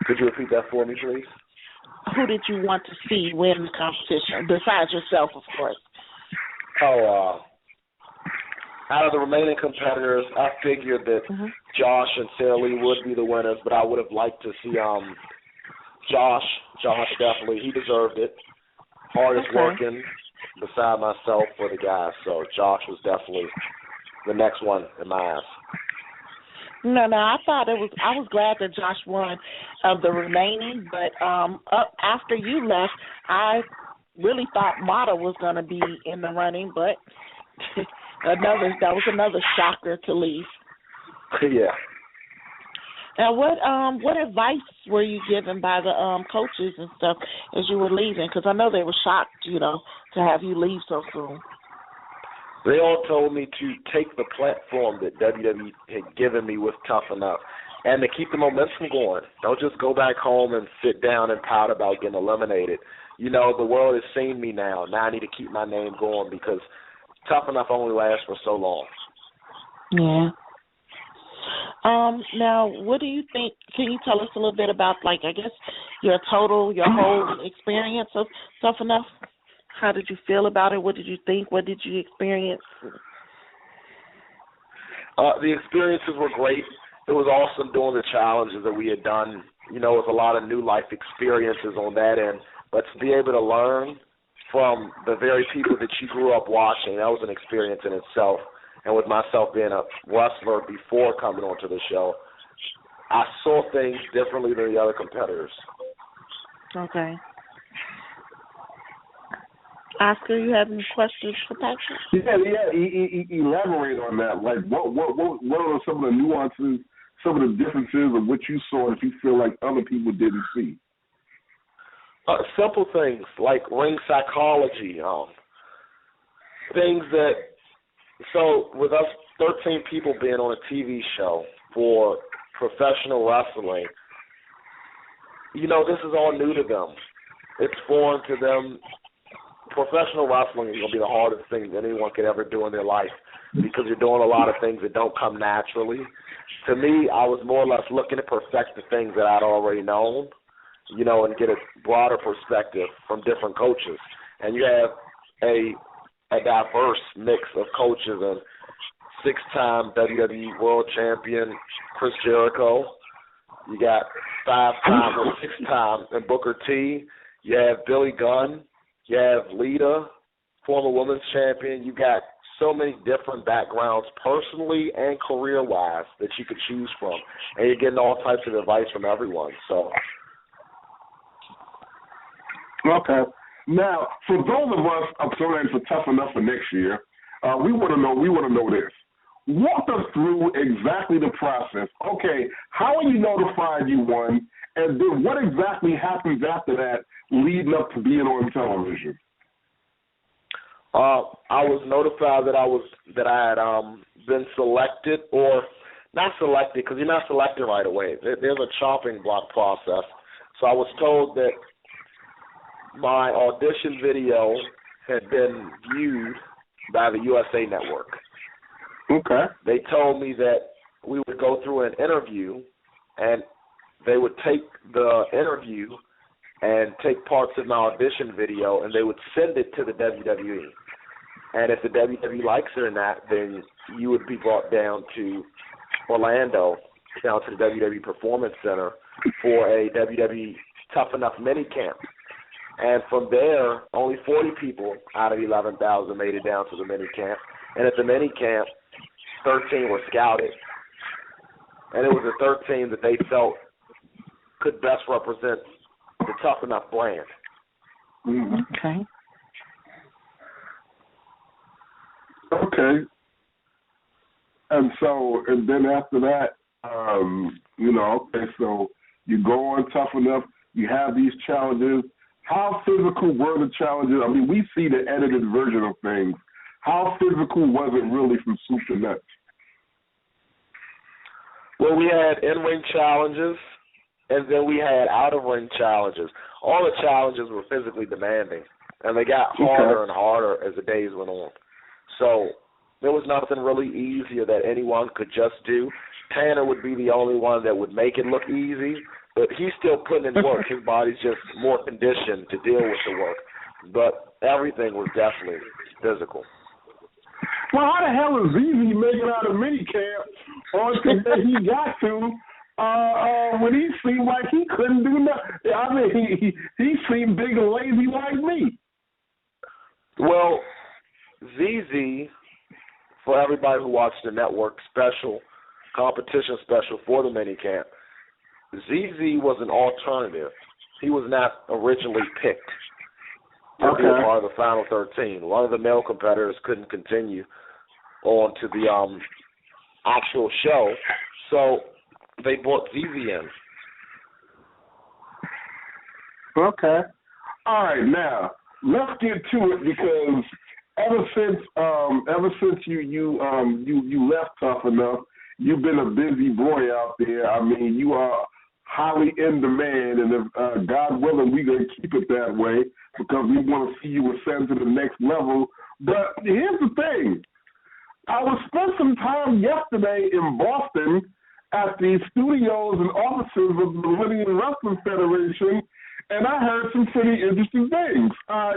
[SPEAKER 5] Could you repeat that for me, please?
[SPEAKER 3] Who did you want to see win the competition, besides yourself, of course?
[SPEAKER 5] Out of the remaining competitors, I figured that Josh and Sarah Lee would be the winners, but I would have liked to see Josh. Josh definitely, he deserved it. Hardest working beside myself for the guys, so Josh was definitely the next one in my eyes.
[SPEAKER 3] No, I thought I was glad that Josh won of the remaining, but up after you left, I really thought Momma was going to be in the running, but that was another shocker to leave.
[SPEAKER 5] Yeah.
[SPEAKER 3] Now, what advice were you given by the coaches and stuff as you were leaving? Because I know they were shocked, to have you leave so soon.
[SPEAKER 5] They all told me to take the platform that WWE had given me with Tough Enough and to keep the momentum going. Don't just go back home and sit down and pout about getting eliminated. The world has seen me now. Now I need to keep my name going because Tough Enough only lasts for so long.
[SPEAKER 3] Yeah. Now, what do you think? Can you tell us a little bit about, your whole experience of Tough Enough? How did you feel about it? What did you think? What did you experience?
[SPEAKER 5] The experiences were great. It was awesome doing the challenges that we had done. It was a lot of new life experiences on that end. But to be able to learn from the very people that you grew up watching, that was an experience in itself. And with myself being a wrestler before coming onto the show, I saw things differently than the other competitors.
[SPEAKER 3] Okay. Oscar, you have any questions for Patrick?
[SPEAKER 1] Yeah. Elaborate on that. Like, what are some of the nuances, some of the differences of what you saw that you feel like other people didn't see?
[SPEAKER 5] Simple things like ring psychology, things that. So with us 13 people being on a TV show for professional wrestling, this is all new to them. It's foreign to them. Professional wrestling is going to be the hardest thing that anyone could ever do in their life because you're doing a lot of things that don't come naturally. To me, I was more or less looking to perfect the things that I'd already known, and get a broader perspective from different coaches. And you have a diverse mix of coaches, and 6-time WWE World Champion Chris Jericho. You got 5-time or 6-time and Booker T. You have Billy Gunn. You have Lita, former women's champion. You got so many different backgrounds personally and career-wise that you could choose from. And you're getting all types of advice from everyone. So.
[SPEAKER 1] Okay. Now, for those of us upcoming for Tough Enough for next year, we want to know this. Walk us through exactly the process. Okay, how are you notified you won, and then what exactly happens after that leading up to being on television?
[SPEAKER 5] I was notified that I had been selected, or not selected, because you're not selected right away. There's a chopping block process. So I was told that my audition video had been viewed by the USA Network.
[SPEAKER 1] Okay.
[SPEAKER 5] They told me that we would go through an interview, and they would take the interview and take parts of my audition video, and they would send it to the WWE. And if the WWE likes it or not, then you would be brought down to Orlando, down to the WWE Performance Center for a WWE Tough Enough mini camp. And from there, only 40 people out of 11,000 made it down to the mini camp. And at the mini camp, 13 were scouted. And it was the 13 that they felt could best represent the Tough Enough brand.
[SPEAKER 3] Okay.
[SPEAKER 1] Okay. And then after that, okay, so you go on Tough Enough, you have these challenges. How physical were the challenges? I mean, we see the edited version of things. How physical was it really from soup to nuts?
[SPEAKER 5] Well, we had in-ring challenges, and then we had out-of-ring challenges. All the challenges were physically demanding, and they got harder and harder as the days went on. So there was nothing really easier that anyone could just do. Tanner would be the only one that would make it look easy, but he's still putting in work. His body's just more conditioned to deal with the work. But everything was definitely physical.
[SPEAKER 1] Well, how the hell is ZZ making out of minicamp on that he got to when he seemed like he couldn't do nothing? I mean, he seemed big and lazy like me.
[SPEAKER 5] Well, ZZ, for everybody who watched the network competition special for the minicamp, ZZ was an alternative. He was not originally picked to be a part of the Final 13. One of the male competitors couldn't continue on to the actual show, so they brought ZZ in.
[SPEAKER 1] Okay. All right, now let's get to it because ever since you left Tough Enough, you've been a busy boy out there. I mean, you are highly in demand, and if God willing, we're going to keep it that way because we want to see you ascend to the next level. But here's the thing. I was spent some time yesterday in Boston at the studios and offices of the Millennium Wrestling Federation, and I heard some pretty interesting things.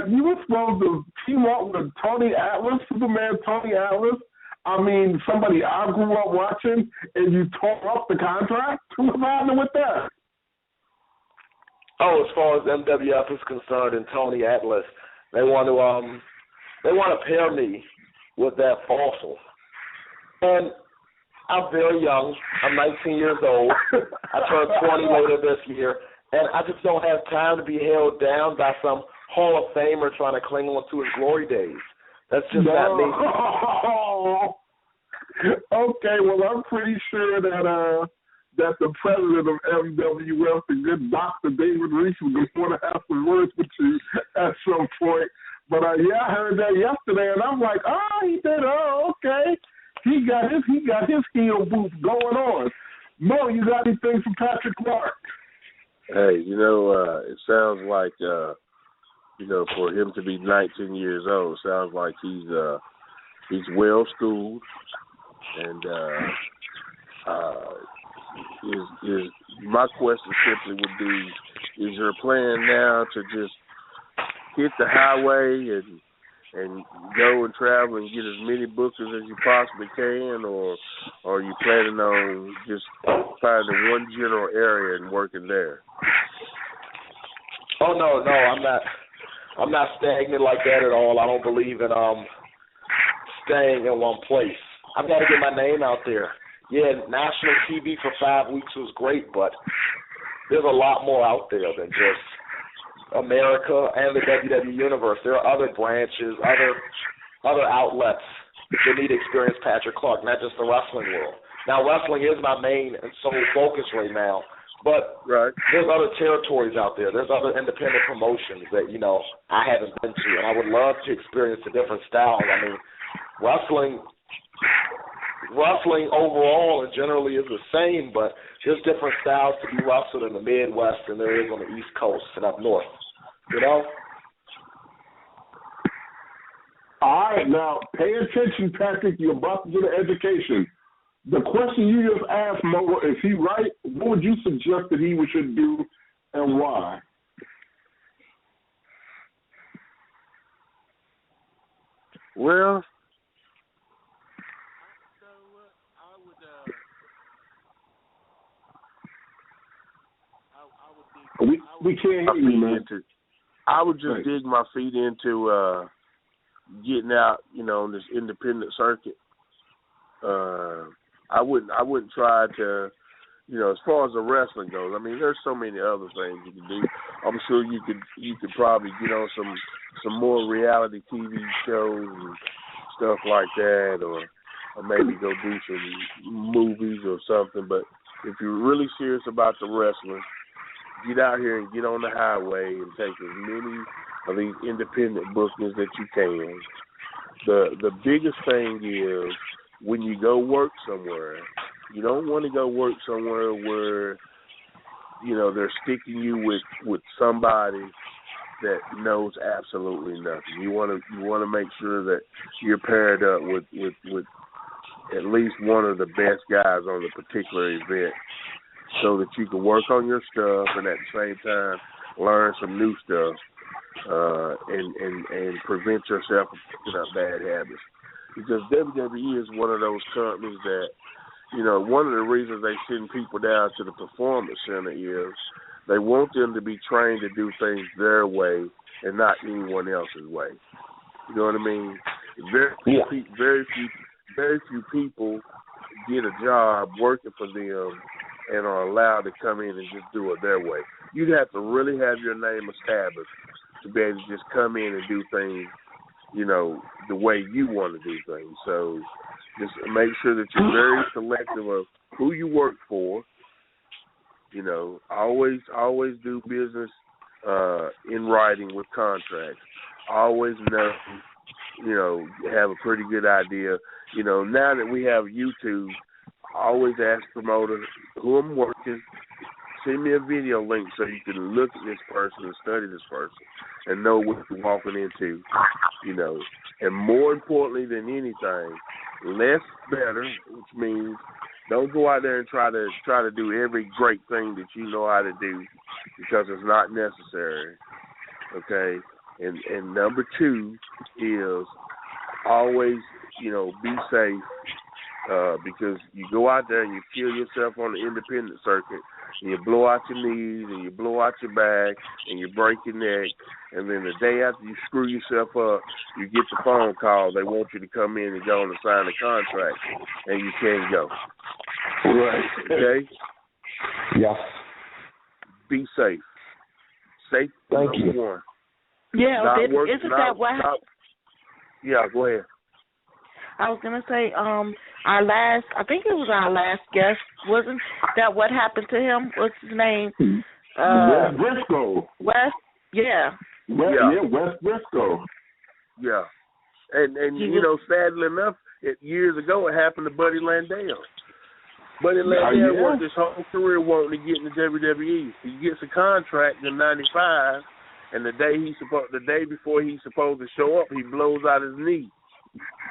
[SPEAKER 1] You were supposed to team up with Tony Atlas, Superman Tony Atlas. I mean, somebody I grew up watching, and you tore up the contract? What's happening with that?
[SPEAKER 5] Oh, as far as MWF is concerned and Tony Atlas, they want to pair me with that fossil. And I'm very young. I'm 19 years old. I turned 20 later this year, and I just don't have time to be held down by some Hall of Famer trying to cling on to his glory days. That's just not me.
[SPEAKER 1] Okay, well, I'm pretty sure that the president of MWF, the good Dr. David Reese, was going to want to have some words with you at some point. But I heard that yesterday, and I'm like, he did. Oh, okay. He got his heel boots going on. Mo, you got anything from Patrick Clark?
[SPEAKER 4] Hey, it sounds like for him to be 19 years old, sounds like he's well schooled, and my question simply would be: is your plan now to just hit the highway and go and travel and get as many bookers as you possibly can, or are you planning on just finding one general area and working there?
[SPEAKER 5] Oh no, I'm not stagnant like that at all. I don't believe in staying in one place. I've got to get my name out there. Yeah, national TV for 5 weeks was great, but there's a lot more out there than just America and the WWE Universe. There are other branches, other outlets that need to experience Patrick Clark, not just the wrestling world. Now, wrestling is my main and sole focus right now, but there's other territories out there. There's other independent promotions that, I haven't been to, and I would love to experience the different styles. I mean, wrestling overall and generally is the same, but there's different styles to be wrestled in the Midwest than there is on the East Coast and up north,
[SPEAKER 1] All right, now pay attention, Patrick. You're about to get an education. The question you just asked, Mo, is he right? What would you suggest that he should do and why?
[SPEAKER 4] Well,
[SPEAKER 1] we can't hear you, man.
[SPEAKER 4] I would just dig my feet into getting out, on this independent circuit. I wouldn't try to as far as the wrestling goes, I mean, there's so many other things you can do. I'm sure you could probably get on some more reality TV shows and stuff like that, or maybe go do some movies or something. But if you're really serious about the wrestling, get out here and get on the highway and take as many of these independent bookings that you can. The biggest thing is when you go work somewhere, you don't want to go work somewhere where, they're sticking you with somebody that knows absolutely nothing. You want to make sure that you're paired up with at least one of the best guys on the particular event, so that you can work on your stuff and at the same time learn some new stuff, and prevent yourself from picking up bad habits. Because WWE is one of those companies that, one of the reasons they send people down to the Performance Center is they want them to be trained to do things their way and not anyone else's way. You know what I mean? Very few people get a job working for them and are allowed to come in and just do it their way. You'd have to really have your name established to be able to just come in and do things, the way you want to do things. So just make sure that you're very selective of who you work for. Always do business in writing with contracts. Always know, have a pretty good idea. Now that we have YouTube, always ask promoters who I'm working, send me a video link so you can look at this person and study this person and know what you're walking into, And more importantly than anything, less better, which means don't go out there and try to do every great thing that you know how to do, because it's not necessary. Okay? And number two is always, be safe, because you go out there and you kill yourself on the independent circuit, and you blow out your knees, and you blow out your back, and you break your neck, and then the day after you screw yourself up, you get the phone call. They want you to come in and go and sign a contract, and you can't go.
[SPEAKER 1] Right.
[SPEAKER 4] Okay?
[SPEAKER 6] Yeah.
[SPEAKER 4] Be safe. Safe is
[SPEAKER 6] Thank you.
[SPEAKER 4] number one.
[SPEAKER 3] Yeah, isn't that what happened?
[SPEAKER 4] Yeah, go ahead.
[SPEAKER 3] I was going to say, I think it was our last guest, wasn't that what happened to him? What's his name?
[SPEAKER 1] Wes Briscoe.
[SPEAKER 3] Wes? Yeah.
[SPEAKER 1] Wes Briscoe.
[SPEAKER 4] Yeah. And sadly enough, years ago it happened to Buddy Landale. Buddy Landale worked his whole career wanting to get in the WWE. He gets a contract in '95, and the day before he's supposed to show up, he blows out his knee.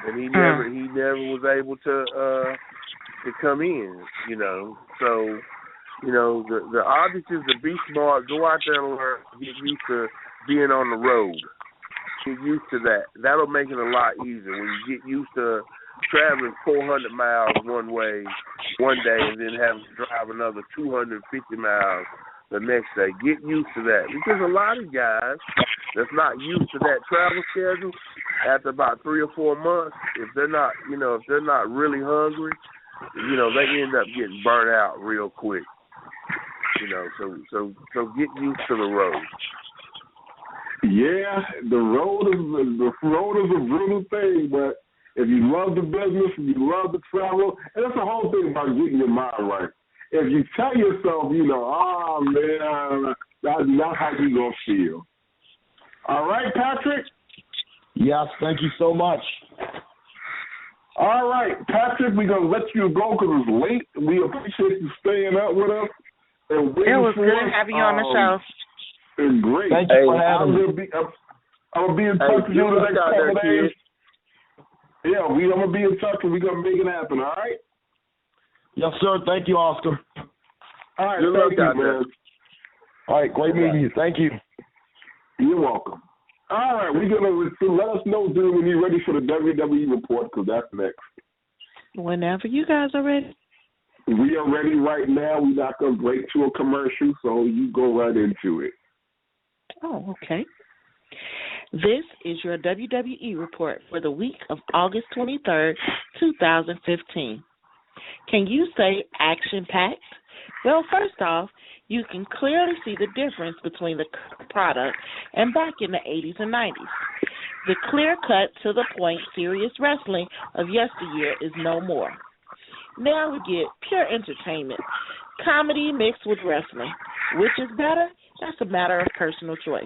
[SPEAKER 4] And he never was able to come in, So, the object is to be smart, go out there and learn, get used to being on the road. Get used to that. That'll make it a lot easier when you get used to traveling 400 miles one way one day and then having to drive another 250 miles the next day. Get used to that, because a lot of guys that's not used to that travel schedule, after about 3 or 4 months, if they're not really hungry, they end up getting burnt out real quick. So get used to the road.
[SPEAKER 1] Yeah, the road is a brutal thing, but if you love the business and you love the travel, and that's the whole thing about getting your mind right. If you tell yourself, oh man, that's not how you gonna feel. All right, Patrick?
[SPEAKER 6] Yes, thank you so much.
[SPEAKER 1] All right, Patrick, we're going to let you go because it's late. We appreciate you staying up with us. And
[SPEAKER 3] it was good having you on the show.
[SPEAKER 1] It's great.
[SPEAKER 6] Thank you for having me.
[SPEAKER 1] I'm going to be in touch with you in the next couple of days. Yeah, I'm going to be in touch and we're going to make it happen, all right?
[SPEAKER 6] Yes, sir. Thank you, Oscar.
[SPEAKER 1] All right, thank you, man.
[SPEAKER 6] All right, great meeting you. Thank you.
[SPEAKER 1] You're welcome. All right, we're going to let us know, dude, when you're ready for the WWE report, because that's next.
[SPEAKER 3] Whenever you guys are ready.
[SPEAKER 1] We are ready right now. We're not going to break to a commercial, so you go right into it.
[SPEAKER 3] Oh, okay. This is your WWE report for the week of August 23rd, 2015. Can you say action-packed? Well, first off, you can clearly see the difference between the product and back in the 80s and 90s. The clear-cut, to-the-point, serious wrestling of yesteryear is no more. Now we get pure entertainment, comedy mixed with wrestling. Which is better? That's a matter of personal choice.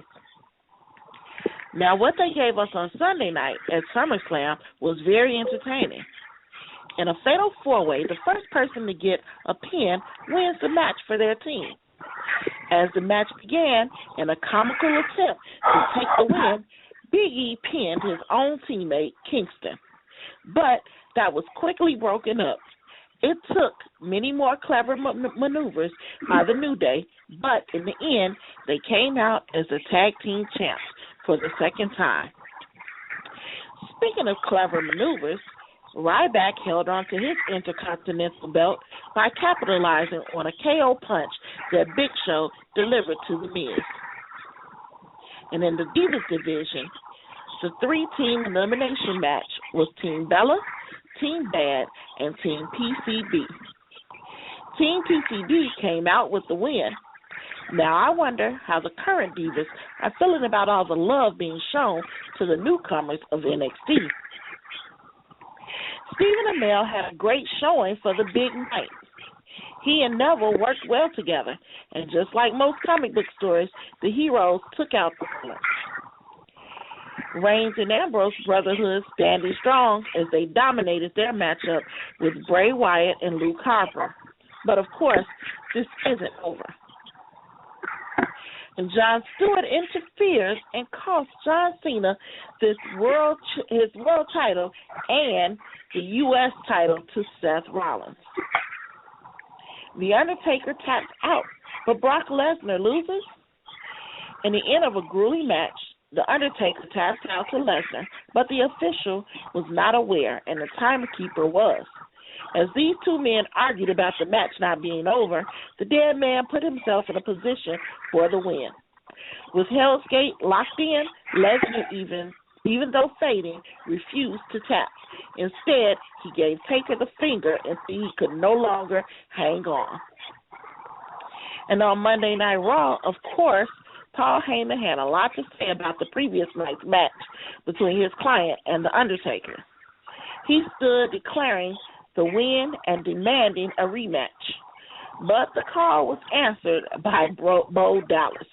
[SPEAKER 3] Now, what they gave us on Sunday night at SummerSlam was very entertaining. In a fatal four-way, the first person to get a pin wins the match for their team. As the match began, in a comical attempt to take the win, Big E pinned his own teammate, Kingston. But that was quickly broken up. It took many more clever maneuvers by the New Day, but in the end, they came out as the tag team champs for the second time. Speaking of clever maneuvers, Ryback held on to his Intercontinental belt by capitalizing on a KO punch that Big Show delivered to The Miz. And in the Divas division, the three-team elimination match was Team Bella, Team Bad, and Team PCB. Team PCB came out with the win. Now I wonder how the current Divas are feeling about all the love being shown to the newcomers of NXT. Stephen Amell had a great showing for the big night. He and Neville worked well together, and just like most comic book stories, the heroes took out the villains. Reigns and Ambrose Brotherhood standing strong as they dominated their matchup with Bray Wyatt and Luke Harper. But of course, this isn't over. And Jon Stewart interferes and costs John Cena his world title and the U.S. title to Seth Rollins. The Undertaker taps out, but Brock Lesnar loses. In the end of a grueling match, the Undertaker taps out to Lesnar, but the official was not aware, and the timekeeper was. As these two men argued about the match not being over, the dead man put himself in a position for the win. With Hell's Gate locked in, Lesnar, even though fading, refused to tap. Instead, he gave Taker the finger and he could no longer hang on. And on Monday Night Raw, of course, Paul Heyman had a lot to say about the previous night's match between his client and The Undertaker. He stood declaring the win and demanding a rematch. But the call was answered by Bo Dallas,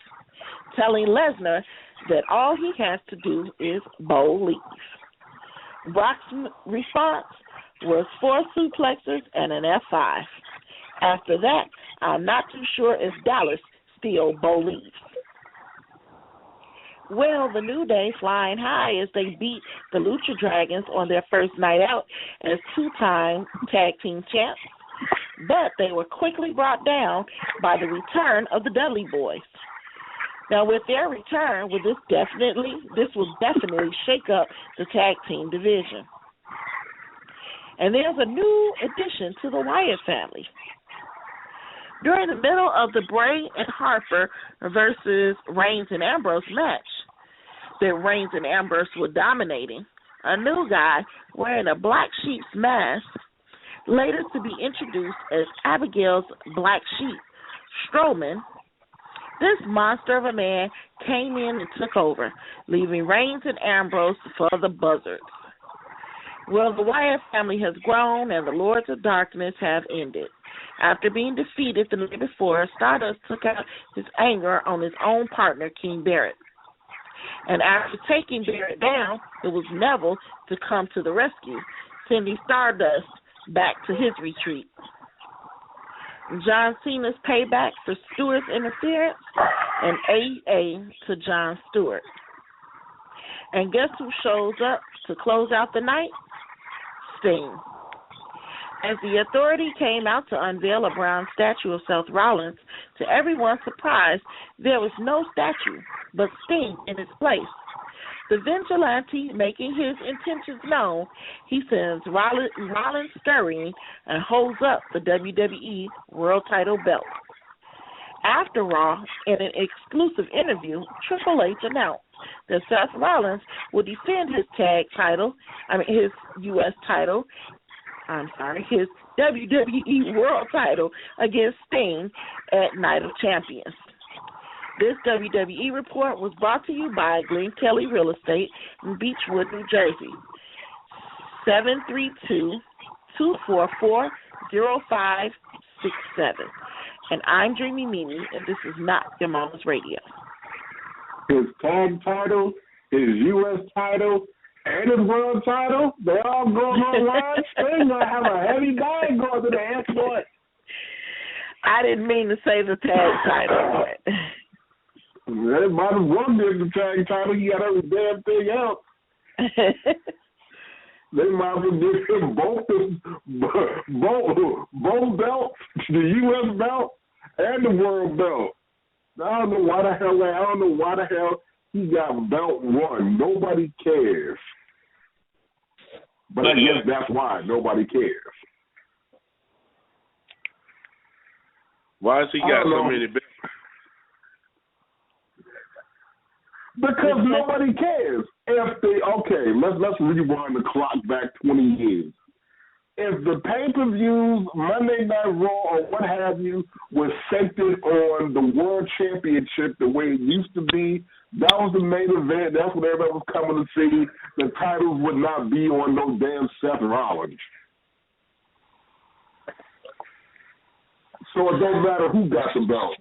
[SPEAKER 3] telling Lesnar that all he has to do is Bo leave. Brock's response was 4 suplexes and an F5. After that, I'm not too sure if Dallas still Bo leaves. Well, the New Day flying high as they beat the Lucha Dragons on their first night out as 2-time tag team champs, but they were quickly brought down by the return of the Dudley Boys. Now, with their return, this will definitely shake up the tag team division. And there's a new addition to the Wyatt family. During the middle of the Bray and Harper versus Reigns and Ambrose match that Reigns and Ambrose were dominating, a new guy wearing a Black Sheep's mask, later to be introduced as Abigail's Black Sheep, Strowman, this monster of a man came in and took over, leaving Reigns and Ambrose for the Buzzards. Well, the Wyatt family has grown and the Lords of Darkness have ended. After being defeated the night before, Stardust took out his anger on his own partner, King Barrett. And after taking Barrett down, it was Neville to come to the rescue, sending Stardust back to his retreat. John Cena's payback for Stewart's interference, and AA to Jon Stewart. And guess who shows up to close out the night? Sting. As the Authority came out to unveil a bronze statue of Seth Rollins, to everyone's surprise, there was no statue, but Sting in its place. The vigilante, making his intentions known, he sends Rollins scurrying and holds up the WWE World Title belt. After Raw, in an exclusive interview, Triple H announced that Seth Rollins will defend his U.S. title his WWE World title against Sting at Night of Champions. This WWE report was brought to you by Glen Kelly Real Estate in Beechwood, New Jersey. 732-244-0567. And I'm Dreamy Mimi, and this is not your mama's radio.
[SPEAKER 1] His tag title, his U.S. title, and his world title, they all going online. They're going to have a heavy bag going to the airport.
[SPEAKER 3] I didn't mean to say the tag title.
[SPEAKER 1] They might have won the tag title. He got every damn thing else. They might have given him both belts, the U.S. belt and the world belt. I don't know why the hell he got belt one. Nobody cares. But I guess that's why nobody cares.
[SPEAKER 4] Why has he got so many belts?
[SPEAKER 1] Because nobody cares. Let's rewind the clock back 20 years. If the pay-per-views, Monday Night Raw, or what have you, was centered on the World Championship the way it used to be, that was the main event. That's what everybody was coming to see. The titles would not be on no damn Seth Rollins. So it don't matter who got the belt.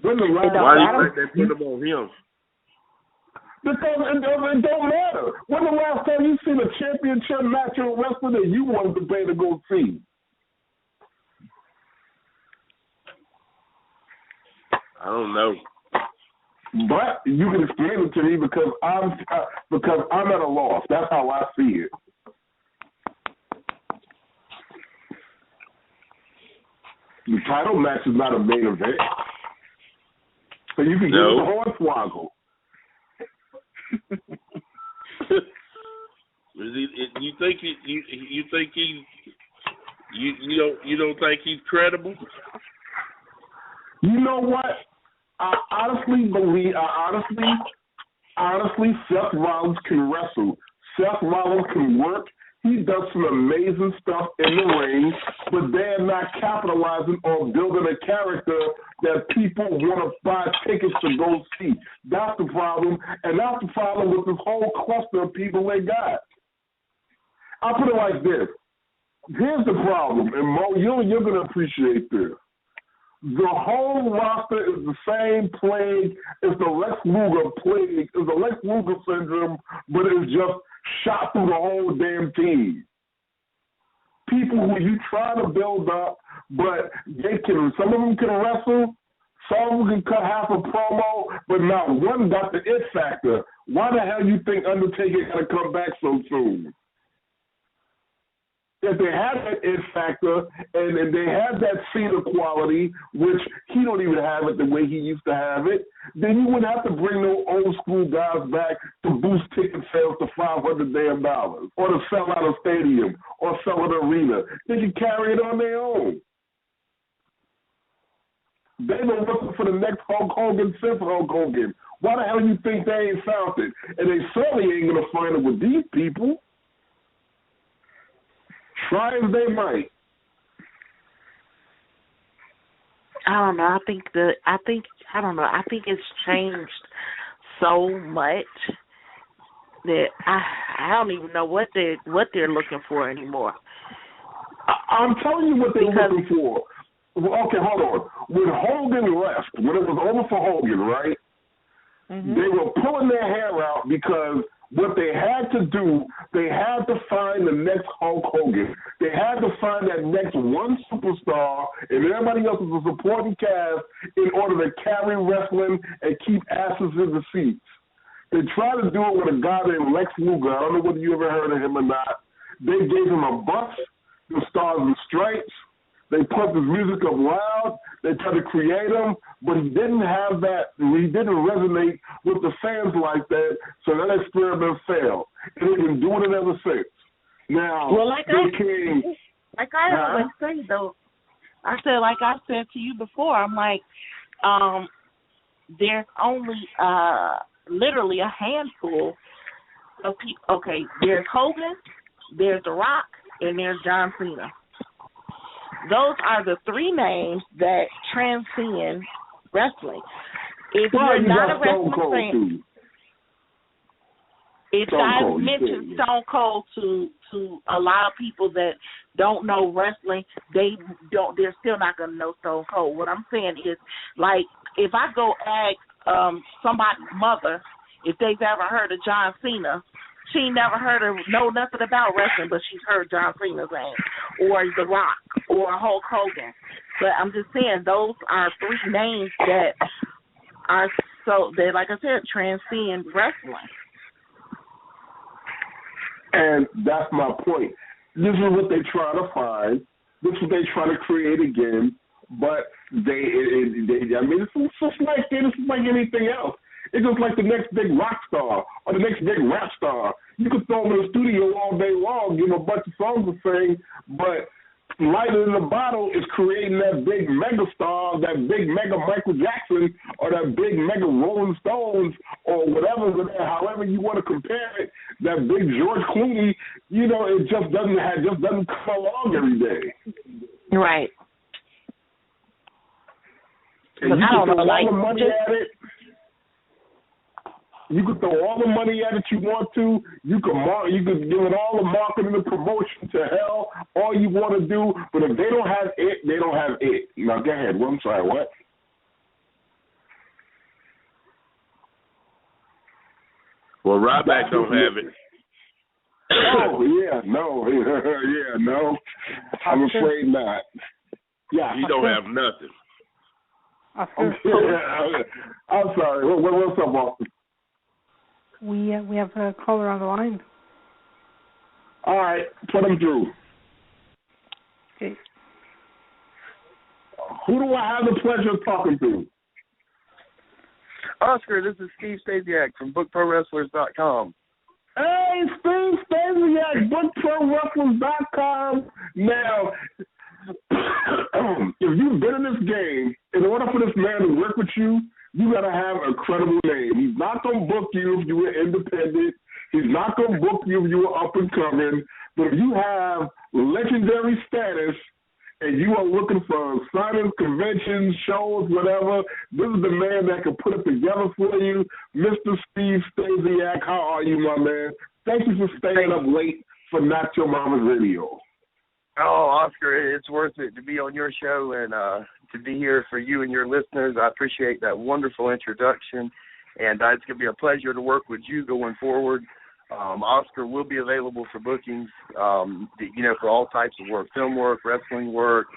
[SPEAKER 1] Why do you think they put them on him? Because it don't matter. When the last time you seen a championship match of a wrestler that you wanted to pay to go see?
[SPEAKER 4] I don't know.
[SPEAKER 1] But you can explain it to me because I'm at a loss. That's how I see it. The title match is not a main event. So you can get the hornswoggle.
[SPEAKER 4] You don't think he's credible?
[SPEAKER 1] You know what? I honestly Seth Rollins can wrestle. Seth Rollins can work. He does some amazing stuff in the ring, but they're not capitalizing on building a character that people want to buy tickets to go see. That's the problem, and that's the problem with this whole cluster of people they got. I'll put it like this. Here's the problem, and Mo, you're going to appreciate this. The whole roster is the same plague as the Lex Luger plague, is the Lex Luger syndrome, but it's just shot through the whole damn team. People who you try to build up, but some of them can wrestle, some of them can cut half a promo, but not one got the it factor. Why the hell you think Undertaker got to come back so soon? If they had that it factor and they have that Cena quality, which he don't even have it the way he used to have it, then you wouldn't have to bring no old school guys back to boost ticket sales to $500 damn or to sell out a stadium or sell an arena. They can carry it on their own. They been looking for the next Hulk Hogan since Hulk Hogan. Why the hell you think they ain't found it? And they certainly ain't gonna find it with these people. Try as they might.
[SPEAKER 3] I don't know. I think it's changed so much that I don't even know what they're looking for anymore.
[SPEAKER 1] I'm telling you what they're looking for. Okay, hold on. When Hogan left, when it was over for Hogan, right? Mm-hmm. They were pulling their hair out because what they had to do, they had to find the next Hulk Hogan. They had to find that next one superstar, and everybody else was a supporting cast in order to carry wrestling and keep asses in the seats. They tried to do it with a guy named Lex Luger. I don't know whether you ever heard of him or not. They gave him a bus, the Stars and Stripes. They pumped his music up loud. They tried to create him, but he didn't have that. He didn't resonate with the fans like that, so that experiment failed. And they've been doing it ever since. Now,
[SPEAKER 3] like I always say, though, I said to you before, I'm like, there's only literally a handful of people. Okay, there's Hogan, there's The Rock, and there's John Cena. Those are the three names that transcend wrestling. If you're not a wrestling fan, if I mention Stone Cold to a lot of people that don't know wrestling, they're still not gonna know Stone Cold. What I'm saying is, like, if I go ask somebody's mother if they've ever heard of John Cena, she never know nothing about wrestling, but she's heard John Cena's name, or The Rock, or Hulk Hogan. But I'm just saying, those are three names that are they, like I said, transcend wrestling.
[SPEAKER 1] And that's my point. This is what they try to find. This is what they try to create again. But it's just like anything else. It's just like the next big rock star or the next big rap star. You could throw them in the studio all day long, give them a bunch of songs to sing, but lightning in the bottle is creating that big mega star, that big mega Michael Jackson, or that big mega Rolling Stones, or whatever, however you want to compare it, that big George Clooney. It just doesn't come along every day.
[SPEAKER 3] Right.
[SPEAKER 1] And you can throw all the money at it. You could throw all the money at it you want to. You could give it all the marketing and promotion to hell, all you want to do. But if they don't have it, they don't have it. Now, go ahead. Well, I'm sorry, what?
[SPEAKER 4] Well, Ryback don't have it.
[SPEAKER 1] Oh, yeah, no. Yeah, no. I'm afraid not. Yeah.
[SPEAKER 4] He don't have nothing.
[SPEAKER 1] I'm sorry. What's up, Austin?
[SPEAKER 2] We have a caller on the line.
[SPEAKER 1] All right, put him through.
[SPEAKER 2] Okay.
[SPEAKER 1] Who do I have the pleasure of talking to?
[SPEAKER 7] Oscar, this is Steve Stasiak from BookProWrestlers.com.
[SPEAKER 1] Hey, Steve Stasiak, BookProWrestlers.com. Now, if you've been in this game, in order for this man to work with you, you got to have a credible name. He's not going to book you if you were independent. He's not going to book you if you were up and coming. But if you have legendary status and you are looking for signings, conventions, shows, whatever, this is the man that can put it together for you. Mr. Steve Stasiak, how are you, my man? Thank you for staying up late for Not Your Mama's Radio.
[SPEAKER 7] Oh, Oscar, it's worth it to be on your show and to be here for you and your listeners. I appreciate that wonderful introduction, and it's going to be a pleasure to work with you going forward. Oscar will be available for bookings, for all types of work, film work, wrestling work,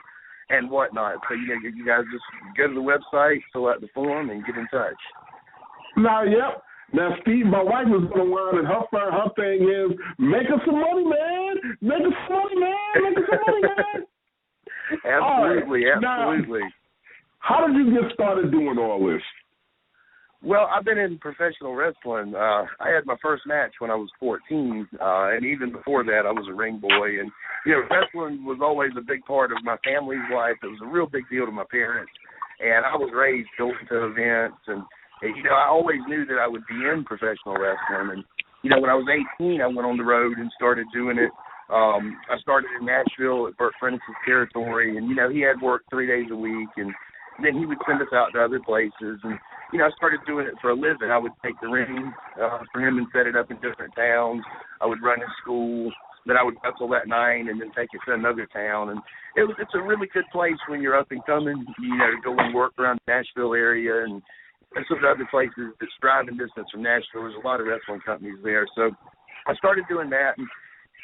[SPEAKER 7] and whatnot. So, you guys just go to the website, fill out the form, and get in touch.
[SPEAKER 1] Yep. Now, Steve, my wife is going to learn, and her thing is, make us some money, man. Make us some money, man.
[SPEAKER 7] Absolutely,
[SPEAKER 1] right.
[SPEAKER 7] absolutely.
[SPEAKER 1] Now, how did you get started doing all this?
[SPEAKER 7] Well, I've been in professional wrestling. I had my first match when I was 14, and even before that, I was a ring boy. And, wrestling was always a big part of my family's life. It was a real big deal to my parents. And I was raised going to events, and I always knew that I would be in professional wrestling. And, when I was 18, I went on the road and started doing it. I started in Nashville at Burt Prentice's territory, and, he had work 3 days a week, and then he would send us out to other places. And, I started doing it for a living. I would take the ring for him and set it up in different towns. I would run his school. Then I would wrestle that night and then take it to another town. And it's a really good place when you're up and coming, to go and work around the Nashville area and some of the other places that's driving distance from Nashville. There's a lot of wrestling companies there. So I started doing that. And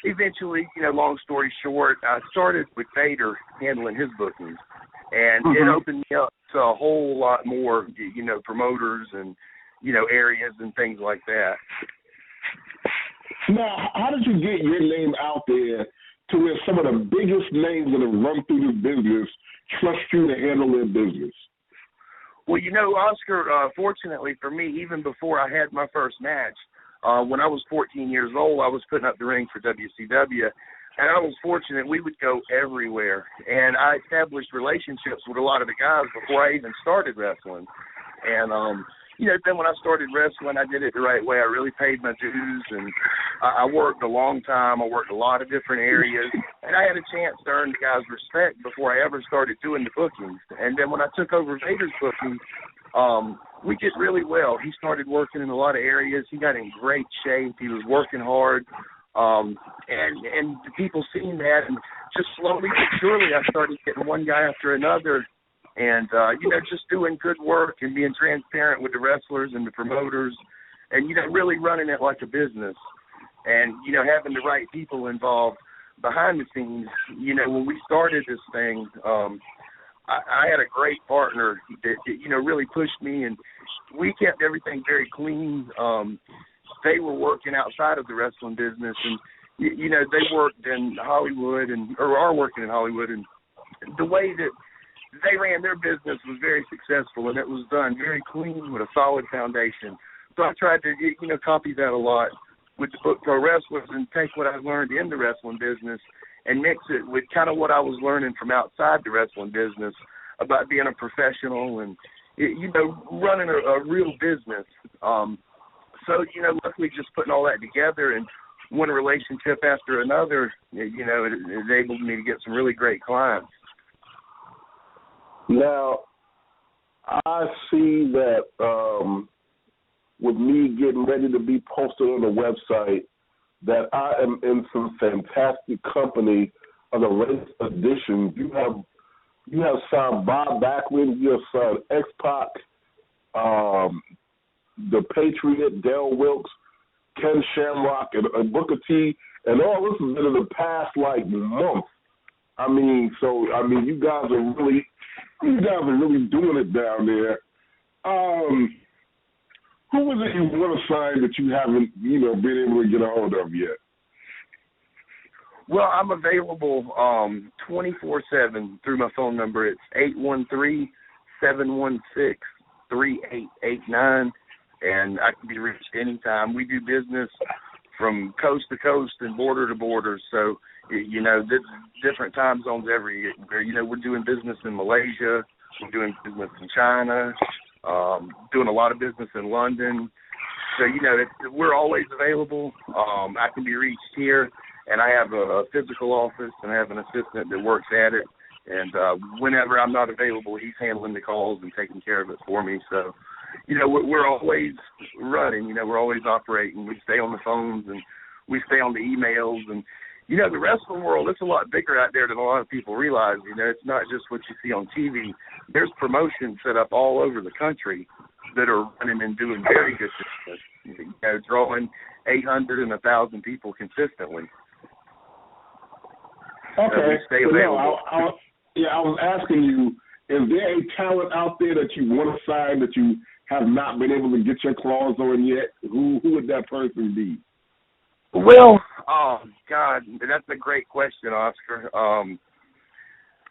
[SPEAKER 7] eventually, long story short, I started with Vader handling his bookings. And it opened me up to a whole lot more, promoters and, areas and things like that.
[SPEAKER 1] Now, how did you get your name out there to where some of the biggest names that have run through this business trust you to handle their business?
[SPEAKER 7] Well, Oscar, fortunately for me, even before I had my first match, when I was 14 years old, I was putting up the ring for WCW. And I was fortunate. We would go everywhere. And I established relationships with a lot of the guys before I even started wrestling. And, then when I started wrestling, I did it the right way. I really paid my dues, and I worked a long time. I worked a lot of different areas, and I had a chance to earn the guys' respect before I ever started doing the bookings. And then when I took over Vader's bookings, we did really well. He started working in a lot of areas. He got in great shape. He was working hard, and the people seen that, and just slowly but surely I started getting one guy after another. And, just doing good work and being transparent with the wrestlers and the promoters and, really running it like a business and, having the right people involved behind the scenes. When we started this thing, I had a great partner that, really pushed me, and we kept everything very clean. They were working outside of the wrestling business, and, they worked in Hollywood or are working in Hollywood, and the way that they ran their business was very successful, and it was done very clean with a solid foundation. So I tried to, copy that a lot with the Book Pro Wrestlers and take what I learned in the wrestling business and mix it with kind of what I was learning from outside the wrestling business about being a professional and, running a real business. So, luckily just putting all that together and one relationship after another, it enabled me to get some really great clients.
[SPEAKER 1] Now, I see that with me getting ready to be posted on the website, that I am in some fantastic company of the latest edition. You have signed Bob Backlund, you have signed X-Pac, The Patriot, Dale Wilkes, Ken Shamrock, and Booker T, and all this has been in the past, month. You guys are really doing it down there. Who is it you want to sign that you haven't, been able to get a hold of yet?
[SPEAKER 7] Well, I'm available 24/7 through my phone number. It's 813-716-3889, and I can be reached anytime. We do business from coast to coast and border to border, so different time zones everywhere. We're doing business in Malaysia, we're doing business in China, doing a lot of business in London. So, we're always available. I can be reached here, and I have a physical office, and I have an assistant that works at it. And whenever I'm not available, he's handling the calls and taking care of it for me. So, we're always running. We're always operating. We stay on the phones, and we stay on the emails, and the wrestling world, it's a lot bigger out there than a lot of people realize. It's not just what you see on TV. There's promotions set up all over the country that are running and doing very good business, drawing 800 and 1,000 people consistently.
[SPEAKER 1] Okay.
[SPEAKER 7] So stay available.
[SPEAKER 1] I was asking you, is there a talent out there that you want to sign that you have not been able to get your claws on yet? Who would that person be?
[SPEAKER 7] Well, God, that's a great question, Oscar.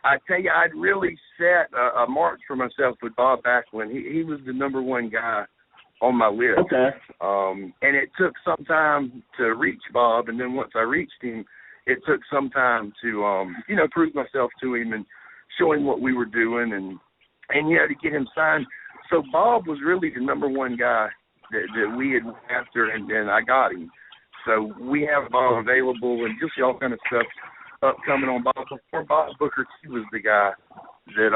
[SPEAKER 7] I tell you, I'd really set a mark for myself with Bob Backlund. He was the number one guy on my list.
[SPEAKER 1] Okay.
[SPEAKER 7] And it took some time to reach Bob, and then once I reached him, it took some time to, prove myself to him and show him what we were doing and to get him signed. So Bob was really the number one guy that we had went after, and I got him. So we have Bob available and just all kind of stuff upcoming on Bob. Before Bob, Booker T was the guy that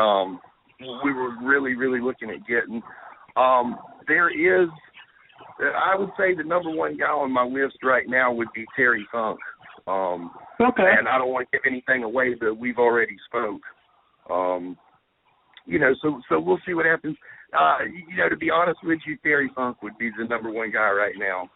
[SPEAKER 7] we were really, really looking at getting. There is, I would say the number one guy on my list right now would be Terry Funk.
[SPEAKER 1] Okay.
[SPEAKER 7] And I don't want to give anything away, but we've already spoke. So we'll see what happens. To be honest with you, Terry Funk would be the number one guy right now.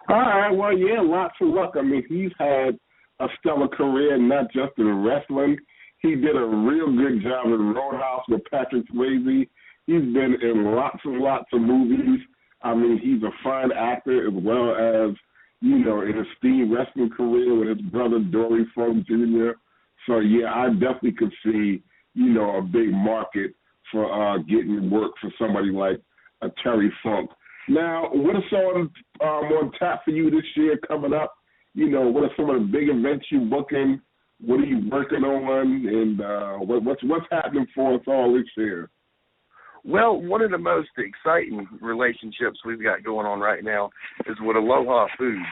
[SPEAKER 1] All right, well, lots of luck. He's had a stellar career, not just in wrestling. He did a real good job in Roadhouse with Patrick Swayze. He's been in lots and lots of movies. He's a fine actor as well as, an esteemed wrestling career with his brother Dory Funk Jr. So, I definitely could see, a big market for getting work for somebody like Terry Funk. Now, what is on tap for you this year coming up? What are some of the big events you're booking? What are you working on? And what's happening for us all this year?
[SPEAKER 7] Well, one of the most exciting relationships we've got going on right now is with Aloha Foods.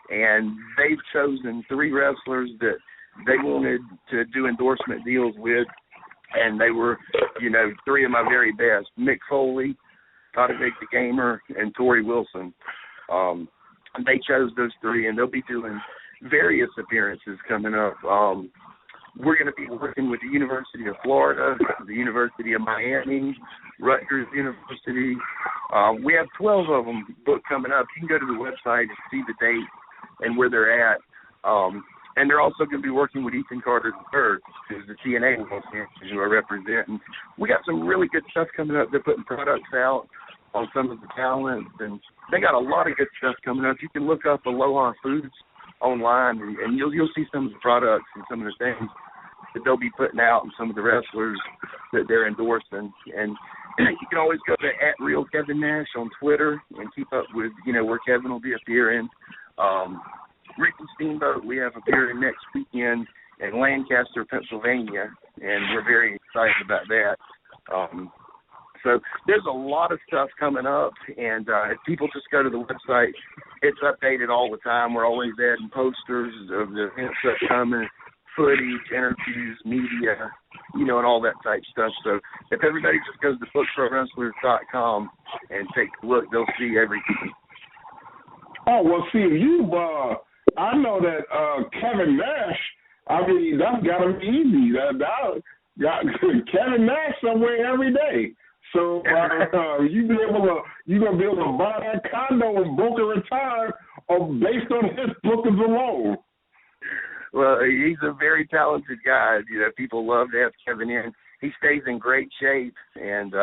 [SPEAKER 7] And they've chosen 3 wrestlers that they wanted to do endorsement deals with. And they were, 3 of my very best, Mick Foley, Tadevik the Gamer, and Tori Wilson. They chose those 3, and they'll be doing various appearances coming up. We're going to be working with the University of Florida, the University of Miami, Rutgers University. We have 12 of them booked coming up. You can go to the website and see the date and where they're at. And they're also going to be working with Ethan Carter III, who's the TNA World Champion who I represent. And we got some really good stuff coming up. They're putting products out on some of the talents, and they got a lot of good stuff coming up. You can look up Aloha Foods online, and you'll see some of the products and some of the things that they'll be putting out and some of the wrestlers that they're endorsing. And you can always go to @RealKevinNash on Twitter and keep up with, where Kevin will be appearing. Ricky Steamboat, we have appearing next weekend in Lancaster, Pennsylvania, and we're very excited about that. So there's a lot of stuff coming up, and if people just go to the website, it's updated all the time. We're always adding posters of the events that's coming, footage, interviews, media, and all that type stuff. So if everybody just goes to bookprowrestlers.com and take a look, they'll see everything.
[SPEAKER 1] Oh, well, see, I know that Kevin Nash, that's got to be easy. That got Kevin Nash somewhere every day. So you're gonna be able to buy that condo in Boca Raton based on his bookings alone.
[SPEAKER 7] Well, he's a very talented guy. People love to have Kevin in. He stays in great shape, and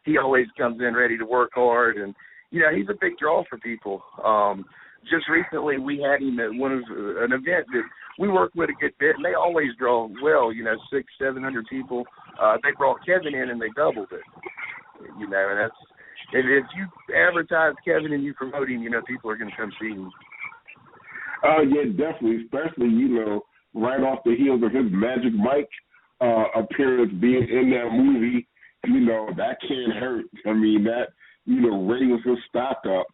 [SPEAKER 7] he always comes in ready to work hard. And he's a big draw for people. Just recently, we had him at an event that we work with a good bit, and they always draw well. 600-700 people. They brought Kevin in, and they doubled it. And that's if you advertise Kevin and you promote him, people are going to come see him.
[SPEAKER 1] Yeah, definitely, especially right off the heels of his Magic Mike appearance being in that movie. That can't hurt. That ratings his stock up.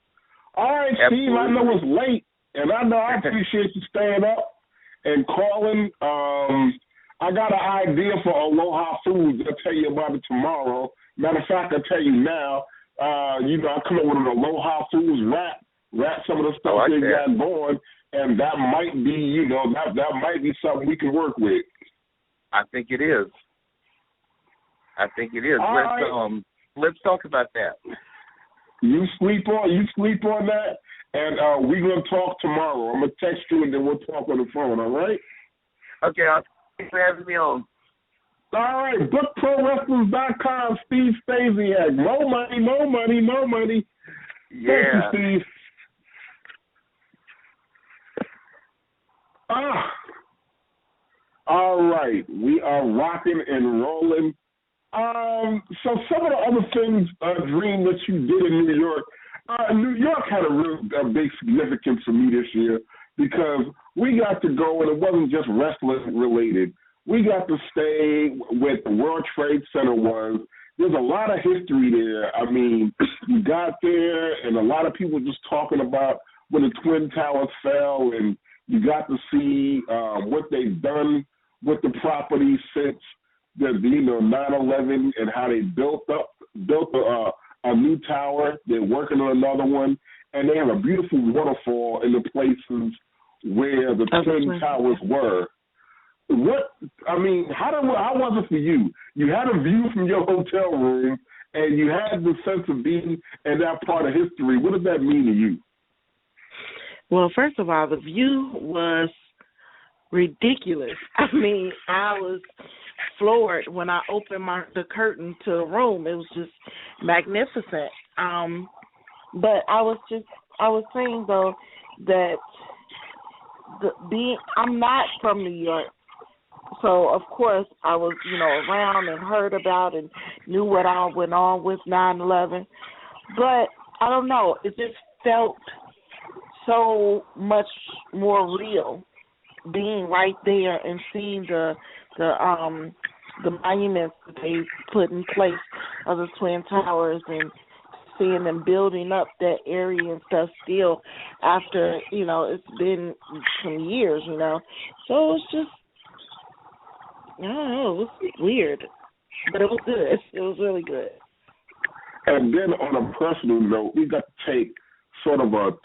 [SPEAKER 1] All right,
[SPEAKER 7] Absolutely.
[SPEAKER 1] Steve, I know it's late, and I appreciate you staying up and calling. I got an idea for Aloha Foods. I'll tell you about it tomorrow. Matter of fact, I'll tell you now. I come up with an Aloha Foods rap some of the stuff they got going, and that might be, that might be something we can work with.
[SPEAKER 7] I think it is. Let's talk about that.
[SPEAKER 1] You sleep on that, and we're gonna talk tomorrow. I'm gonna text you, and then we'll talk on the phone. All right?
[SPEAKER 7] Okay. Thanks for having me on.
[SPEAKER 1] All right. BookProWrestlers.com. Steve Stasiak. More money, more money, more money.
[SPEAKER 7] Yeah.
[SPEAKER 1] Thank you, Steve. All right. We are rocking and rolling. So some of the other things, Dream, that you did in New York. New York had a big significance for me this year because we got to go, and it wasn't just wrestling related. We got to stay where the World Trade Center was. There's a lot of history there. You got there, and a lot of people just talking about when the Twin Towers fell, and you got to see what they've done with the property since the 9/11 and how they built a new tower. They're working on another one, and they have a beautiful waterfall in the places where the Twin Towers were. How was it for you? You had a view from your hotel room, and you had the sense of being in that part of history. What does that mean to you?
[SPEAKER 3] Well, first of all, the view was ridiculous. I was floored when I opened the curtain to the room. It was just magnificent. But I was saying though that I'm not from New York, so of course I was around and heard about and knew what all went on with 9/11. But I don't know, it just felt so much more real being right there and seeing the the monuments that they put in place of the Twin Towers and seeing them building up that area and stuff still after, it's been some years, So it's just, I don't know, it was weird. But it was good. It was really good.
[SPEAKER 1] And then on a personal note, we got to take sort of a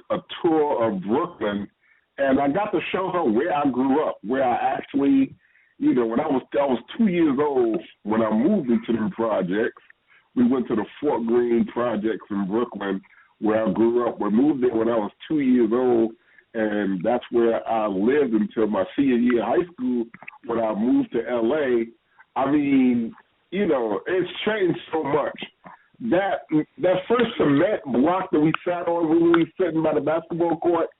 [SPEAKER 1] tour of Brooklyn, and I got to show her where I grew up, where I actually, when I was 2 years old when I moved into the projects. We went to the Fort Greene projects in Brooklyn, where I grew up. We moved there when I was 2 years old, and that's where I lived until my senior year of high school when I moved to L.A. I mean, it's changed so much. That first cement block that we sat on when we were sitting by the basketball court.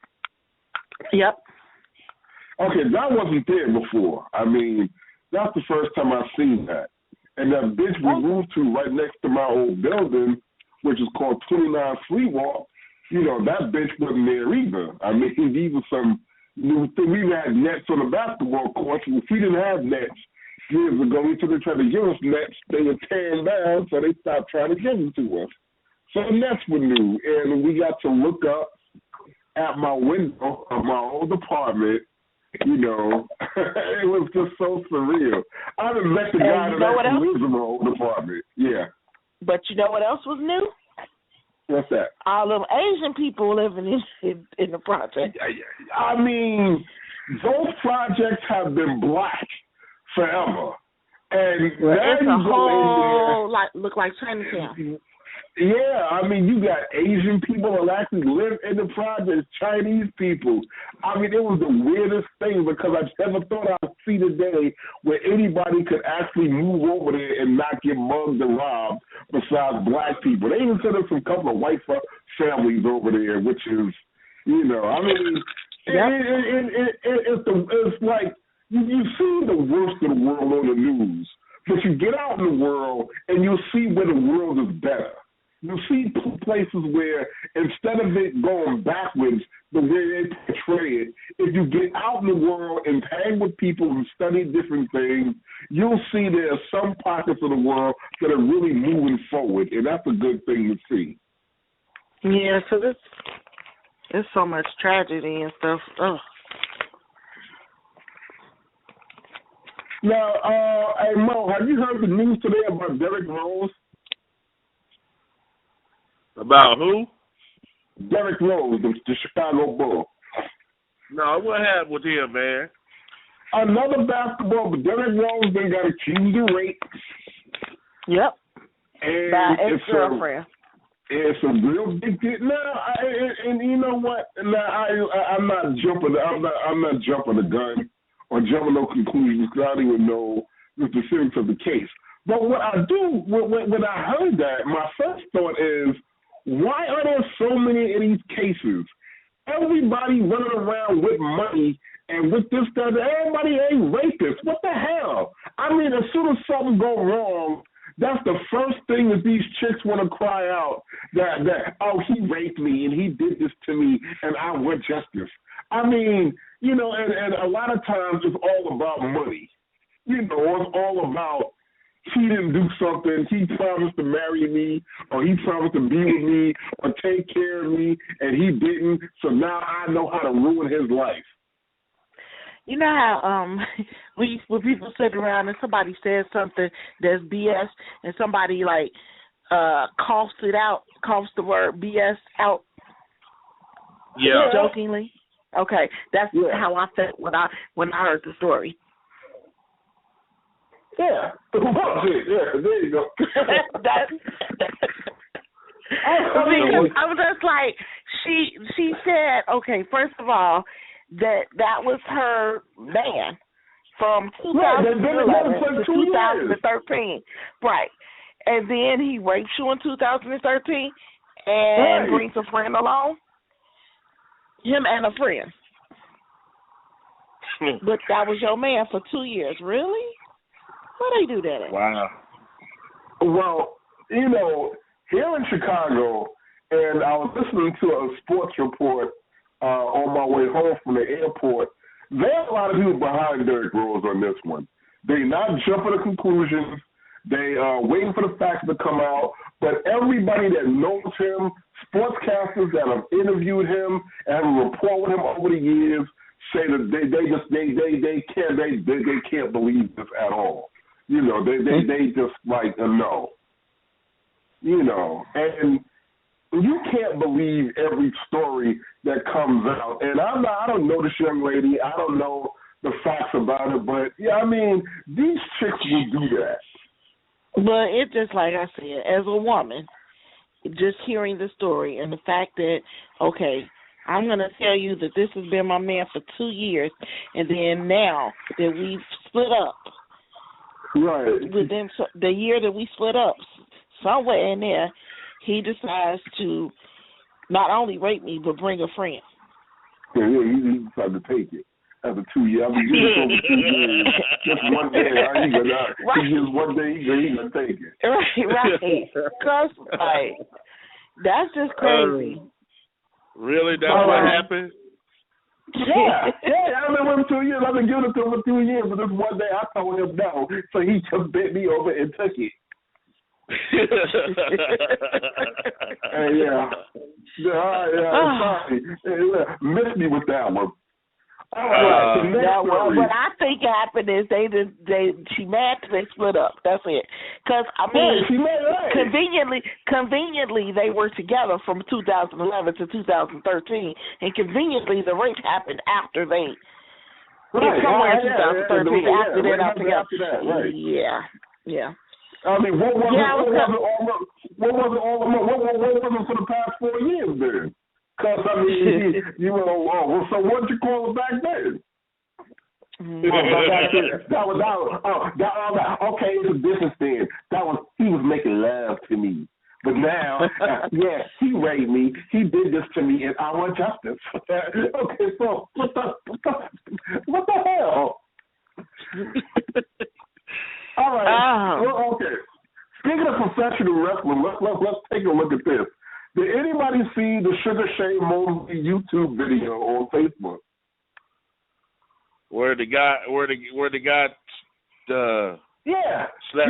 [SPEAKER 3] Yep.
[SPEAKER 1] Okay, that wasn't there before. I mean, that's the first time I've seen that. And that bitch we moved to right next to my old building, which is called 29 Freewalk, that bitch wasn't there either. I mean, these were some new things. We had nets on the basketball court. If we didn't have nets years ago, we tried to give us nets. They were tearing down, so they stopped trying to give them to us. So the nets were new, and we got to look up at my window of my old apartment. It was just so surreal. I haven't met the guy that actually lives in my old apartment. Yeah.
[SPEAKER 3] But you know what else was new?
[SPEAKER 1] What's that?
[SPEAKER 3] All them Asian people living in the project.
[SPEAKER 1] I mean, those projects have been black forever. And
[SPEAKER 3] it's a whole look like Chinatown.
[SPEAKER 1] Yeah, I mean, you got Asian people that actually live in the projects, Chinese people. I mean, it was the weirdest thing because I never thought I'd see the day where anybody could actually move over there and not get mugged and robbed besides black people. They even said there's some couple of white families over there, which is, I mean, it's like you see the worst of the world on the news, but you get out in the world and you'll see where the world is better. You see places where instead of it going backwards, the way they portray it, if you get out in the world and hang with people and study different things, you'll see there are some pockets of the world that are really moving forward, and that's a good thing to see.
[SPEAKER 3] Yeah, so there's so much tragedy and stuff. Ugh.
[SPEAKER 1] Now, hey Mo, have you heard the news today about Derrick Rose?
[SPEAKER 4] About who?
[SPEAKER 1] Derrick Rose, the Chicago Bull.
[SPEAKER 4] No, what happened with him, man?
[SPEAKER 1] Another basketball, but Derrick Rose then got accused of rape.
[SPEAKER 3] Yep.
[SPEAKER 1] And
[SPEAKER 3] by ex-girlfriend.
[SPEAKER 1] It's a real big deal. And you know what? Now, I'm not jumping the gun or jumping no conclusions because I don't even know the specifics of the case. But what I do, when I heard that, my first thought is, why are there so many of these cases? Everybody running around with money and with this, that, everybody ain't rapists. What the hell? I mean, as soon as something go wrong, that's the first thing that these chicks want to cry out, that he raped me and he did this to me and I want justice. I mean, and a lot of times it's all about money. It's all about, he didn't do something, he promised to marry me, or he promised to be with me, or take care of me, and he didn't, so now I know how to ruin his life.
[SPEAKER 3] You know how when people sit around and somebody says something that's BS, and somebody coughs the word BS out, jokingly? Okay, that's how I felt when I heard the story.
[SPEAKER 1] Yeah. Yeah, there you go.
[SPEAKER 3] Because I was just like, she said, okay, first of all, that was her man from 2011 to 2013. Right. And then he raped you in 2013 and brings a friend along. Him and a friend. But that was your man for 2 years. Really? Why they do that?
[SPEAKER 4] Wow.
[SPEAKER 1] Well, here in Chicago, and I was listening to a sports report on my way home from the airport, there are a lot of people behind Derrick Rose on this one. They not jumping to conclusions. They are waiting for the facts to come out. But everybody that knows him, sportscasters that have interviewed him and have a rapport with him over the years, say that they can't believe this at all. You know, they just like no. You know, and you can't believe every story that comes out. And I don't know this young lady. I don't know the facts about it, but yeah, I mean, these chicks will do that.
[SPEAKER 3] But it's just like I said, as a woman, just hearing the story and the fact that, okay, I'm going to tell you that this has been my man for 2 years, and then now that we've split up,
[SPEAKER 1] right?
[SPEAKER 3] Within the year that we split up, somewhere in there, he decides to not only rape me, but bring a friend.
[SPEAKER 1] Yeah, he decided to take it. After 2 years, I've been doing this over 2 years. Just one day, just one day he gonna take it.
[SPEAKER 3] Right. Cause like that's just crazy.
[SPEAKER 4] Really, that's what happened?
[SPEAKER 1] Yeah. I've been with him 2 years. I've been giving it to him for 2 years, but this one day I told him no, so he just bent me over and took it. Sorry. Missed me with that one.
[SPEAKER 3] What I think happened is she mad that they split up. That's it. Because I mean, conveniently they were together from 2011 to 2013, and conveniently the rape happened after they. Somewhere in 2013 after they got together.
[SPEAKER 1] Right.
[SPEAKER 3] Yeah.
[SPEAKER 1] I mean, what was it for the past 4 years then? Because, I mean, so what did you call it back then? Okay, it's a difference then. He was making love to me. But now, he raped me. He did this to me, and I want justice. Okay, so what the hell? All right. Well, okay. Speaking of professional wrestling, let's take a look at this. Did anybody see the Sugar Shane Mosley YouTube video on Facebook?
[SPEAKER 4] Where the guy slapped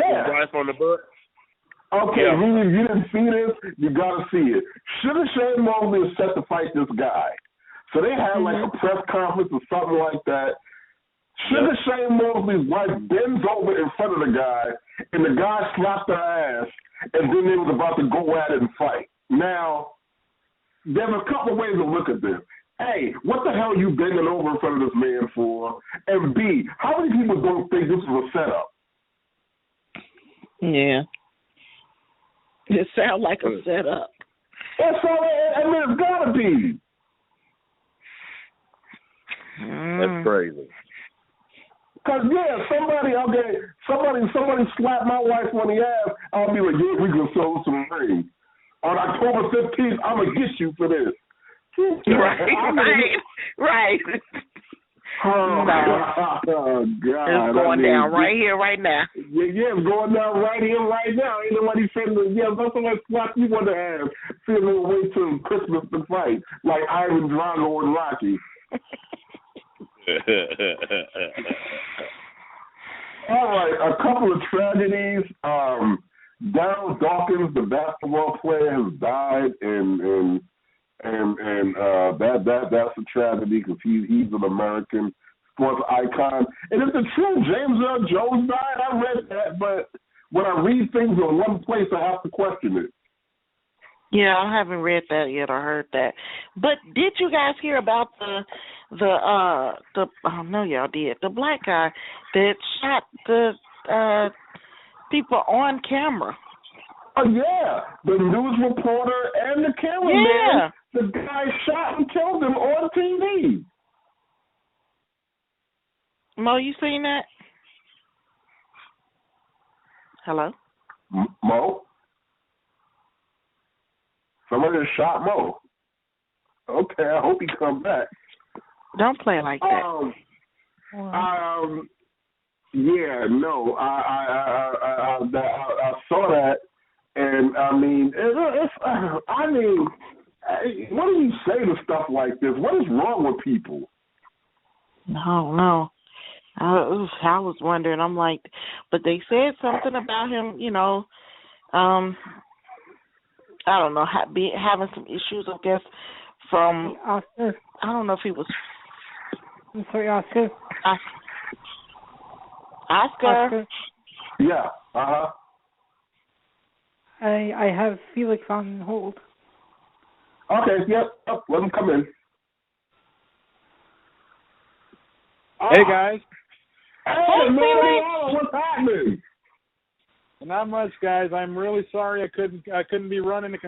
[SPEAKER 4] his wife on the butt?
[SPEAKER 1] Okay, you didn't see this? You gotta see it. Sugar Shane Mosley is set to fight this guy. So they had like a press conference or something like that. Sugar Shane Mosley's wife bends over in front of the guy, and the guy slapped her ass, and then they was about to go at it and fight. Now, there's a couple of ways to look at this. A, what the hell are you bending over in front of this man for? And B, how many people don't think this is a setup?
[SPEAKER 3] Yeah. It sounds like a setup.
[SPEAKER 1] That's all. I mean, it's gotta be.
[SPEAKER 4] That's crazy.
[SPEAKER 1] Cause somebody slapped my wife on the ass. I'll be like, we gonna sell some rings. On October 15th, I'm gonna get you for this.
[SPEAKER 3] Right.
[SPEAKER 1] Oh, God.
[SPEAKER 3] It's going down right here, right now.
[SPEAKER 1] Yeah, it's going down right here, right now. Ain't nobody saying, that's somebody slap you on the ass. Feeling we'll wait till Christmas to fight, like Ivan Drago and Rocky. All right, a couple of tragedies. Darryl Dawkins, the basketball player, has died, and that's a tragedy because he's an American sports icon. And if it's true, James Earl Jones died, I read that, but when I read things in one place, I have to question it.
[SPEAKER 3] Yeah, I haven't read that yet or heard that. But did you guys hear about the I know y'all did, the black guy that shot the people on camera?
[SPEAKER 1] Oh, yeah. The news reporter and the cameraman.
[SPEAKER 3] Yeah.
[SPEAKER 1] The guy shot and killed him on TV.
[SPEAKER 3] Mo, you seen that? Hello?
[SPEAKER 1] Mo? Somebody just shot Mo. Okay, I hope he comes back.
[SPEAKER 3] Don't play like that.
[SPEAKER 1] Yeah, no, I saw that, and I mean, what do you say to stuff like this? What is wrong with people?
[SPEAKER 3] No. I was wondering. I'm like, but they said something about him, I don't know, having some issues, I guess, from,
[SPEAKER 2] Oscar.
[SPEAKER 3] I don't know if he was.
[SPEAKER 2] I'm sorry, Oscar.
[SPEAKER 3] Oscar.
[SPEAKER 1] Yeah. Uh-huh.
[SPEAKER 2] I have Felix on hold.
[SPEAKER 1] Okay, yep. Let him come in.
[SPEAKER 8] Hey, guys.
[SPEAKER 1] Hey, man, what's happening?
[SPEAKER 8] Not much, guys. I'm really sorry I couldn't be running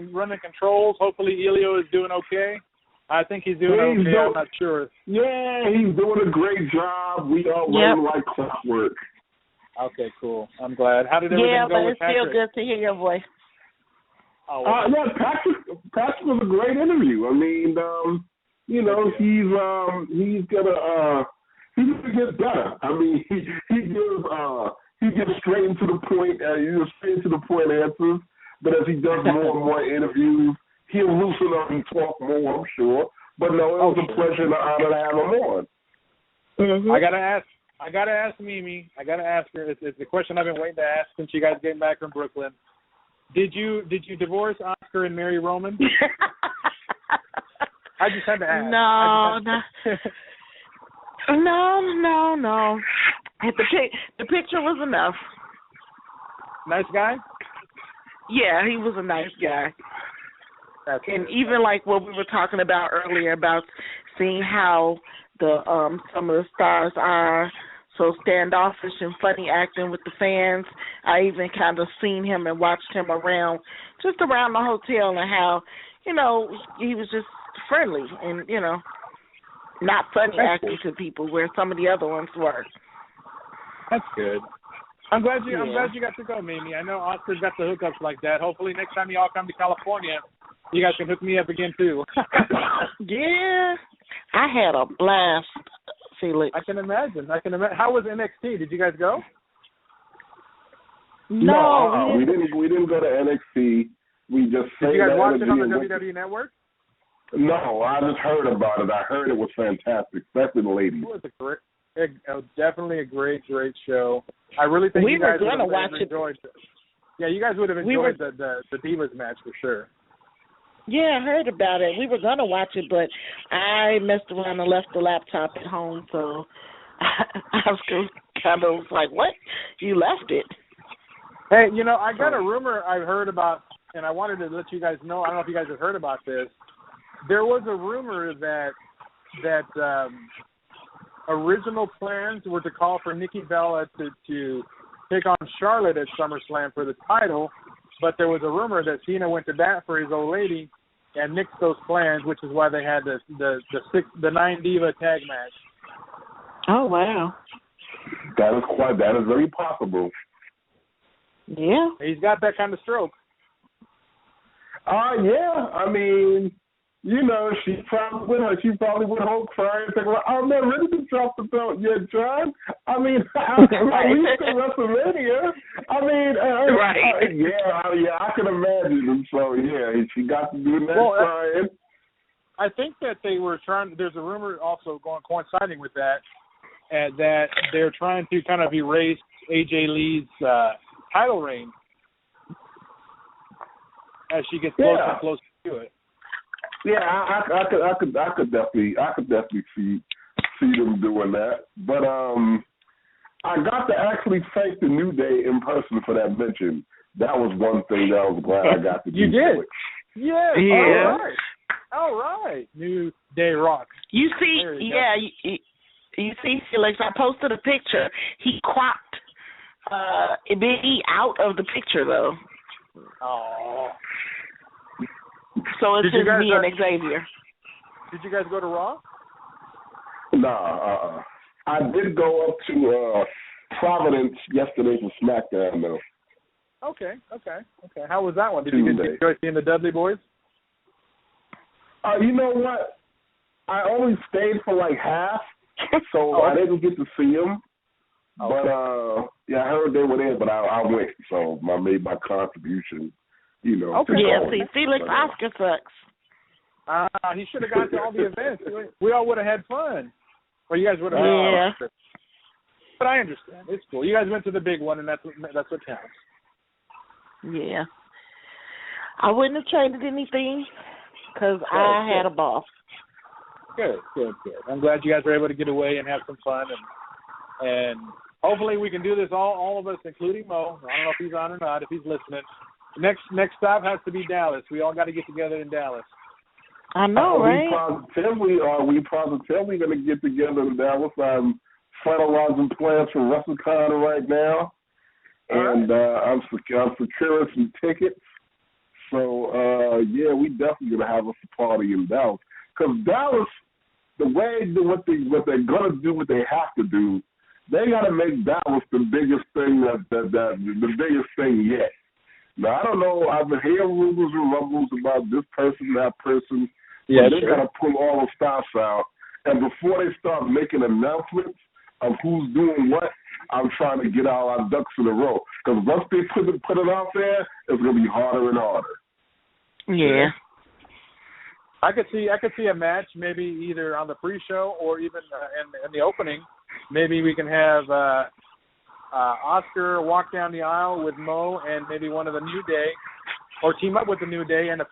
[SPEAKER 8] controls. Hopefully Elio is doing okay. I think he's doing okay. I'm not sure.
[SPEAKER 1] Yeah, he's doing a great job. We are running like clockwork.
[SPEAKER 8] Okay, cool. I'm glad. How did everything go with Patrick?
[SPEAKER 3] Yeah, but it's still good to hear your voice.
[SPEAKER 8] Oh, well.
[SPEAKER 1] Yeah, Patrick was a great interview. I mean, he's gonna get better. I mean, he gets straight into the point. Straight to the point answers. But as he does more and more interviews, he'll loosen up and talk more, I'm sure. But no, it was a pleasure and an honor to have him on.
[SPEAKER 3] Mm-hmm.
[SPEAKER 8] I gotta ask Mimi. I gotta ask her. It's the question I've been waiting to ask since you guys came back from Brooklyn. Did you divorce Oscar and marry Roman? I just had to ask.
[SPEAKER 3] No. The picture was enough.
[SPEAKER 8] Nice guy?
[SPEAKER 3] Yeah, he was a nice guy. And even like what we were talking about earlier about seeing how the some of the stars are so standoffish and funny acting with the fans. I even kind of seen him and watched him around the hotel and how, he was just friendly and, not funny acting to people where some of the other ones were.
[SPEAKER 8] That's good. I'm glad you got to go, Mimi. I know Oscar's got the hookups like that. Hopefully next time you all come to California, you guys can hook me up again too.
[SPEAKER 3] Yeah. I had a blast, Felix.
[SPEAKER 8] I can imagine. How was NXT? Did you guys go?
[SPEAKER 1] No, we didn't go to NXT. We just
[SPEAKER 8] did you guys watch it on the WWE Network?
[SPEAKER 1] No, I just heard about it. I heard it was fantastic, especially the ladies.
[SPEAKER 8] It was definitely a great show. I really think you guys would have enjoyed it. Yeah, you guys would have enjoyed the Divas match for sure.
[SPEAKER 3] Yeah, I heard about it. We were going to watch it, but I messed around and left the laptop at home, so I was kind of like, what? You left it?
[SPEAKER 8] Hey, I got a rumor I heard about, and I wanted to let you guys know. I don't know if you guys have heard about this. There was a rumor that original plans were to call for Nikki Bella to take on Charlotte at SummerSlam for the title, but there was a rumor that Cena went to bat for his old lady and nixed those plans, which is why they had the 9 Diva tag match.
[SPEAKER 3] Oh wow,
[SPEAKER 1] that is very possible.
[SPEAKER 3] Yeah,
[SPEAKER 8] he's got that kind of stroke.
[SPEAKER 1] Yeah. I mean, she probably would hold crying and think, well, oh man, really to drop the belt yet, John? I mean, at least at WrestleMania. I mean,
[SPEAKER 3] right.
[SPEAKER 1] Yeah, I can imagine. And so, yeah, she got to do that crying.
[SPEAKER 8] I think that they were trying. There's a rumor also coinciding with that, and that they're trying to kind of erase AJ Lee's title reign as she gets closer and closer to it.
[SPEAKER 1] Yeah, I could definitely see them doing that. But I got to actually thank the New Day in person for that mention. That was one thing that I was glad I got to do.
[SPEAKER 8] You did? Yes.
[SPEAKER 3] Yeah.
[SPEAKER 8] All right. New Day rocks.
[SPEAKER 3] You see, you see, Felix, I posted a picture. He cropped Big E out of the picture, though.
[SPEAKER 8] Oh.
[SPEAKER 3] So it's just me and Xavier.
[SPEAKER 8] Did you guys go to Raw?
[SPEAKER 1] Nah, I did go up to Providence yesterday for SmackDown, though.
[SPEAKER 8] Okay. How was that one? Did you enjoy seeing the Dudley Boys?
[SPEAKER 1] You know what? I only stayed for like half, so I didn't get to see them. Okay. But I heard they were there, but I went, so I made my contribution.
[SPEAKER 3] Okay. Yeah, see, Felix Oscar sucks.
[SPEAKER 8] He should have gone to all the events. We all would have had fun. Or you guys would have.
[SPEAKER 3] Yeah.
[SPEAKER 8] But I understand. It's cool. You guys went to the big one, and that's what counts.
[SPEAKER 3] Yeah. I wouldn't have traded anything because I had a ball.
[SPEAKER 8] Good. I'm glad you guys were able to get away and have some fun, and hopefully we can do this all of us, including Mo. I don't know if he's on or not, if he's listening. Next stop has to be Dallas. We all got to get together in Dallas.
[SPEAKER 3] I know, right?
[SPEAKER 1] We positively going to get together in Dallas. I'm finalizing plans for WrestleCon right now, and I'm securing some tickets. So we definitely going to have a party in Dallas, because Dallas, the way what they're going to do, what they have to do, they got to make Dallas the biggest thing the biggest thing yet. Now, I don't know. I've been hearing rumors and rumbles about this person, that person. Yeah, they got to pull all the stops out. And before they start making announcements of who's doing what, I'm trying to get all our ducks in a row. Because once they put it out there, it's going to be harder and harder.
[SPEAKER 3] Yeah.
[SPEAKER 8] I could see a match maybe either on the pre-show or even in the opening. Maybe we can have Oscar walk down the aisle with Mo and maybe one of the New Day, or team up with the New Day in a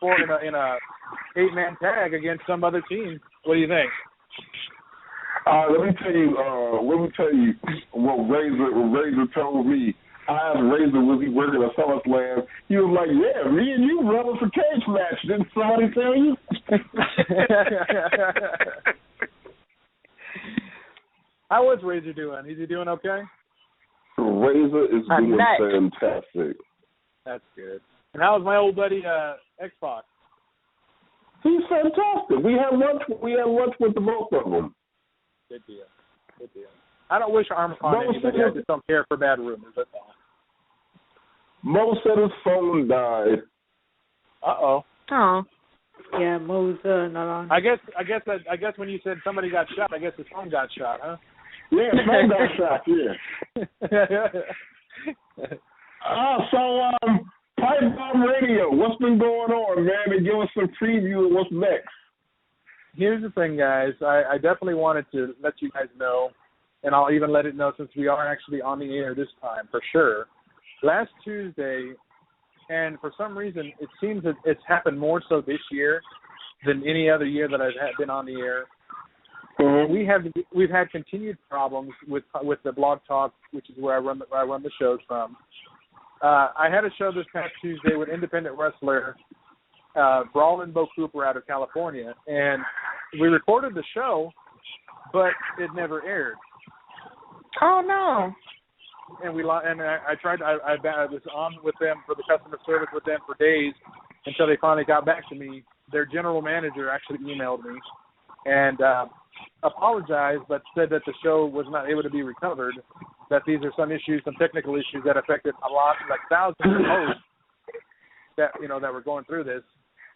[SPEAKER 8] 8-man tag against some other team. What do you think?
[SPEAKER 1] Let me tell you what Razor told me. I asked Razor, was he working at SummerSlam? He was like, yeah, me and you brothers for cage match. Didn't somebody tell you?
[SPEAKER 8] How is Razor doing? Is he doing okay?
[SPEAKER 1] Razor is doing fantastic.
[SPEAKER 8] That's good. And how's my old buddy X-Pac?
[SPEAKER 1] He's fantastic. We had lunch with the both of them.
[SPEAKER 8] Good deal. I don't wish harm upon anybody. I just don't care for bad rumors. That's all.
[SPEAKER 1] Mo said his phone died.
[SPEAKER 3] Oh.
[SPEAKER 2] Yeah, Mo's not on.
[SPEAKER 8] I guess when you said somebody got shot, I guess his phone got shot, huh?
[SPEAKER 1] Yeah, his phone got shot. Yeah. Pipe Bomb Radio, what's been going on, man? And give us some preview of what's next.
[SPEAKER 8] Here's the thing, guys. I definitely wanted to let you guys know, and I'll even let it know since we are actually on the air this time, for sure. Last Tuesday, and for some reason, it seems that it's happened more so this year than any other year that I've been on the air.
[SPEAKER 1] Mm-hmm.
[SPEAKER 8] We've had continued problems with the Blog Talk, which is where I run the shows from. I had a show this past Tuesday with independent wrestler Brawlin' Bo Cooper out of California, and we recorded the show, but it never aired.
[SPEAKER 3] Oh no!
[SPEAKER 8] And I tried. I was on with them for the customer service with them for days until they finally got back to me. Their general manager actually emailed me and apologized, but said that the show was not able to be recovered. That these are some technical issues that affected a lot, like thousands of hosts that were going through this.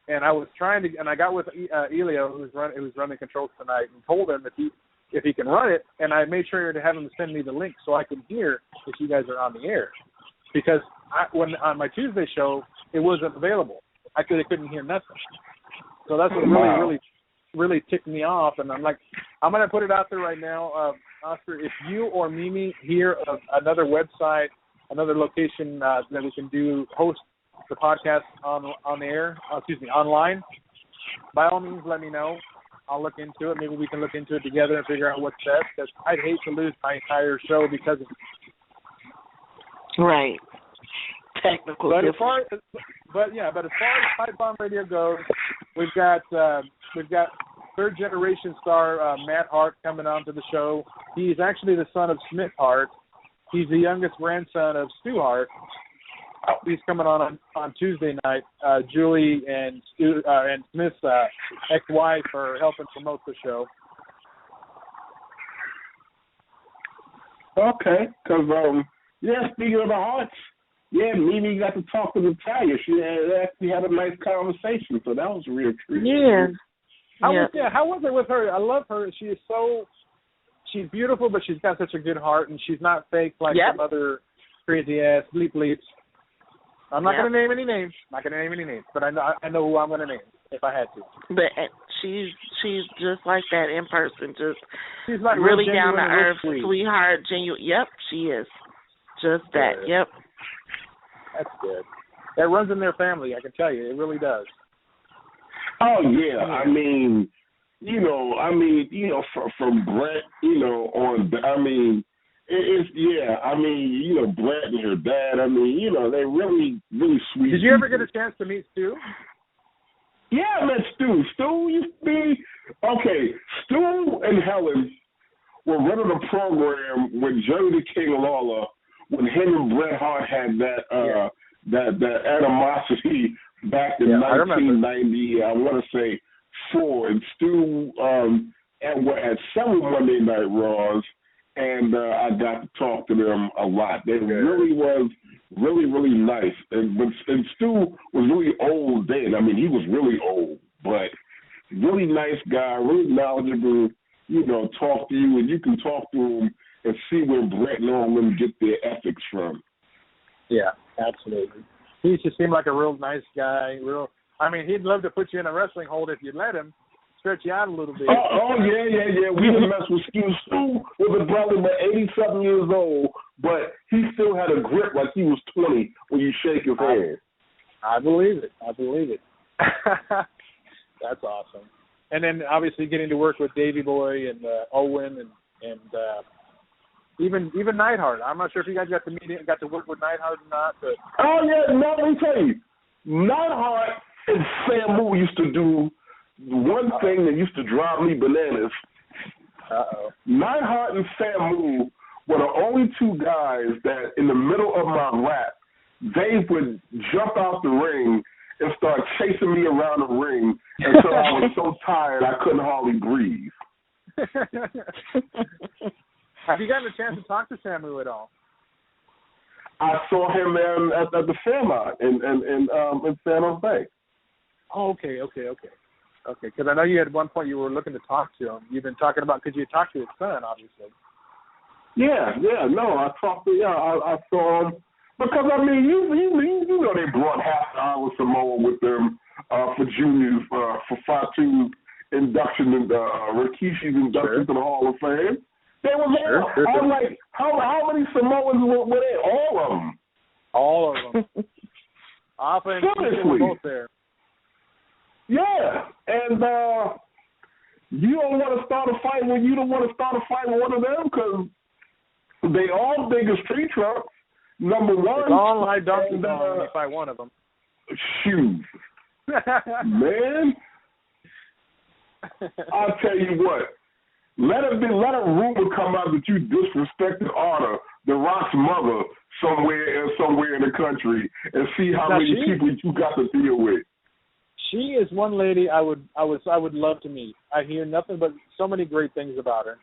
[SPEAKER 8] And I was trying to, and I got with Elio, who's running controls tonight, and told him if he can run it, and I made sure to have him send me the link so I can hear if you guys are on the air, because when on my Tuesday show it wasn't available. I couldn't hear nothing. So that's what really ticked me off, and I'm like, I'm gonna put it out there right now, Oscar. If you or Mimi hear of another website, another location that we can host the podcast on air, online, by all means, let me know. I'll look into it. Maybe we can look into it together and figure out what's best. Because I'd hate to lose my entire show because of
[SPEAKER 3] right. Technical.
[SPEAKER 8] But as far as Pipe Bomb Radio goes, we've got third generation star Matt Hart coming on to the show. He's actually the son of Smith Hart. He's the youngest grandson of Stu Hart. He's coming on Tuesday night. Julie and Smith's ex-wife are helping promote the show.
[SPEAKER 1] Okay, because speaking of the Hearts, Mimi got to talk to Natalia. She actually had a nice conversation, so that was a real treat.
[SPEAKER 3] Yeah.
[SPEAKER 8] How was it with her? I love her. She's beautiful, but she's got such a good heart, and she's not fake like some other crazy ass bleeps. I'm not going to name any names. But I know who I'm going to name if I had to.
[SPEAKER 3] But she's just like that in person. Just
[SPEAKER 8] she's like
[SPEAKER 3] really
[SPEAKER 8] real
[SPEAKER 3] down to earth,
[SPEAKER 8] sweet.
[SPEAKER 3] sweetheart, genuine. Yep, she is. Just that.
[SPEAKER 8] Yeah.
[SPEAKER 3] Yep.
[SPEAKER 8] That's good. That runs in their family, I can tell you. It really does.
[SPEAKER 1] Oh yeah, I mean, from Brett, on. I mean, it's I mean, Brett and her dad. I mean, they're really, really sweet.
[SPEAKER 8] Did you ever get a chance to meet Stu?
[SPEAKER 1] Yeah, I met Stu. Stu used to be okay. Stu and Helen were running a program with Jerry the King Lawler when him and Bret Hart had that animosity back in 1990. I want to say 4. And Stu had several Monday Night Raws, and I got to talk to them a lot. They really was really, really nice. And Stu was really old then. I mean, he was really old, but really nice guy, really knowledgeable. Talk to you, and you can talk to him and see where Brett and all of them get their ethics from.
[SPEAKER 8] Yeah, absolutely. He just seemed like a real nice guy. I mean, he'd love to put you in a wrestling hold if you'd let him. Stretch you out a little bit.
[SPEAKER 1] Oh yeah. We didn't mess with Stu. Stu was probably about 87 years old, but he still had a grip like he was 20 when you shake his hand.
[SPEAKER 8] I believe it. That's awesome. And then obviously getting to work with Davey Boy and Owen and even Neidhart. I'm not sure if you guys got to work with Neidhart or not, but
[SPEAKER 1] let me tell you, Neidhart and Samu used to do one thing that used to drive me bananas. Neidhart and Samu were the only 2 guys that in the middle of my rap, they would jump out the ring and start chasing me around the ring until I was so tired I couldn't hardly breathe.
[SPEAKER 8] Have you gotten a chance to talk to Samu at all?
[SPEAKER 1] I saw him at the Fairmont in San Jose.
[SPEAKER 8] Oh, okay. Because I know you at one point you were looking to talk to him. You've been talking about because you talked to his son, obviously.
[SPEAKER 1] Yeah. No, I talked to I saw him because I mean you know they brought half the hour Samoa with them for juniors for Fatu's induction and Rikishi's induction to the Hall of Fame. They were there. I was like, how many Samoans were there? All of them.
[SPEAKER 8] All of them. Alpha and Beta were both there.
[SPEAKER 1] Yeah, and you don't want to start a fight when you don't want to start a fight with one of them because they all big as tree trunks. Number one,
[SPEAKER 8] it's all like Donkey Kong when you fight one of them.
[SPEAKER 1] Shoot, man! I'll tell you what. Let a rumor come out that you disrespected Arda, the Rock's mother, somewhere in the country, and see how many people you got to deal with.
[SPEAKER 8] She is one lady I would love to meet. I hear nothing but so many great things about her.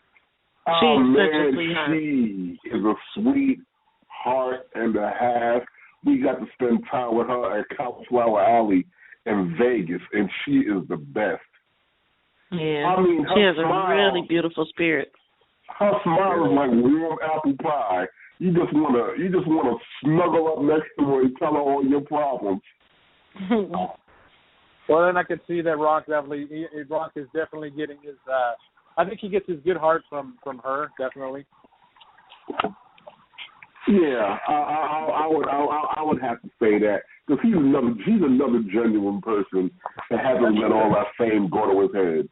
[SPEAKER 1] Oh man, she is a sweet heart and a half. We got to spend time with her at Cauliflower Alley in Vegas, and she is the best.
[SPEAKER 3] Yeah,
[SPEAKER 1] I mean,
[SPEAKER 3] she has
[SPEAKER 1] smile,
[SPEAKER 3] a really beautiful spirit.
[SPEAKER 1] Her smile is like warm apple pie. You just wanna snuggle up next to her and tell her all your problems.
[SPEAKER 8] Well, then I could see that Rock is definitely getting his. I think he gets his good heart from her, definitely.
[SPEAKER 1] Yeah, I would have to say that because he's another genuine person that hasn't let all that fame go to his head.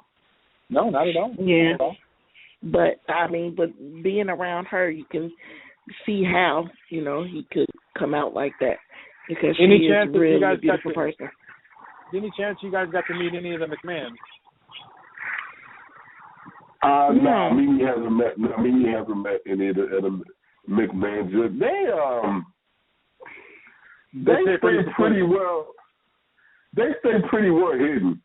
[SPEAKER 8] No, not at all.
[SPEAKER 3] Yeah,
[SPEAKER 8] not at all.
[SPEAKER 3] But being around her, you can see how he could come out like that because she is really a beautiful person.
[SPEAKER 8] Any chance you guys got to meet any of the McMahons?
[SPEAKER 1] No, Mimi hasn't met any of the McMahons. They stay pretty well. They stay pretty well hidden.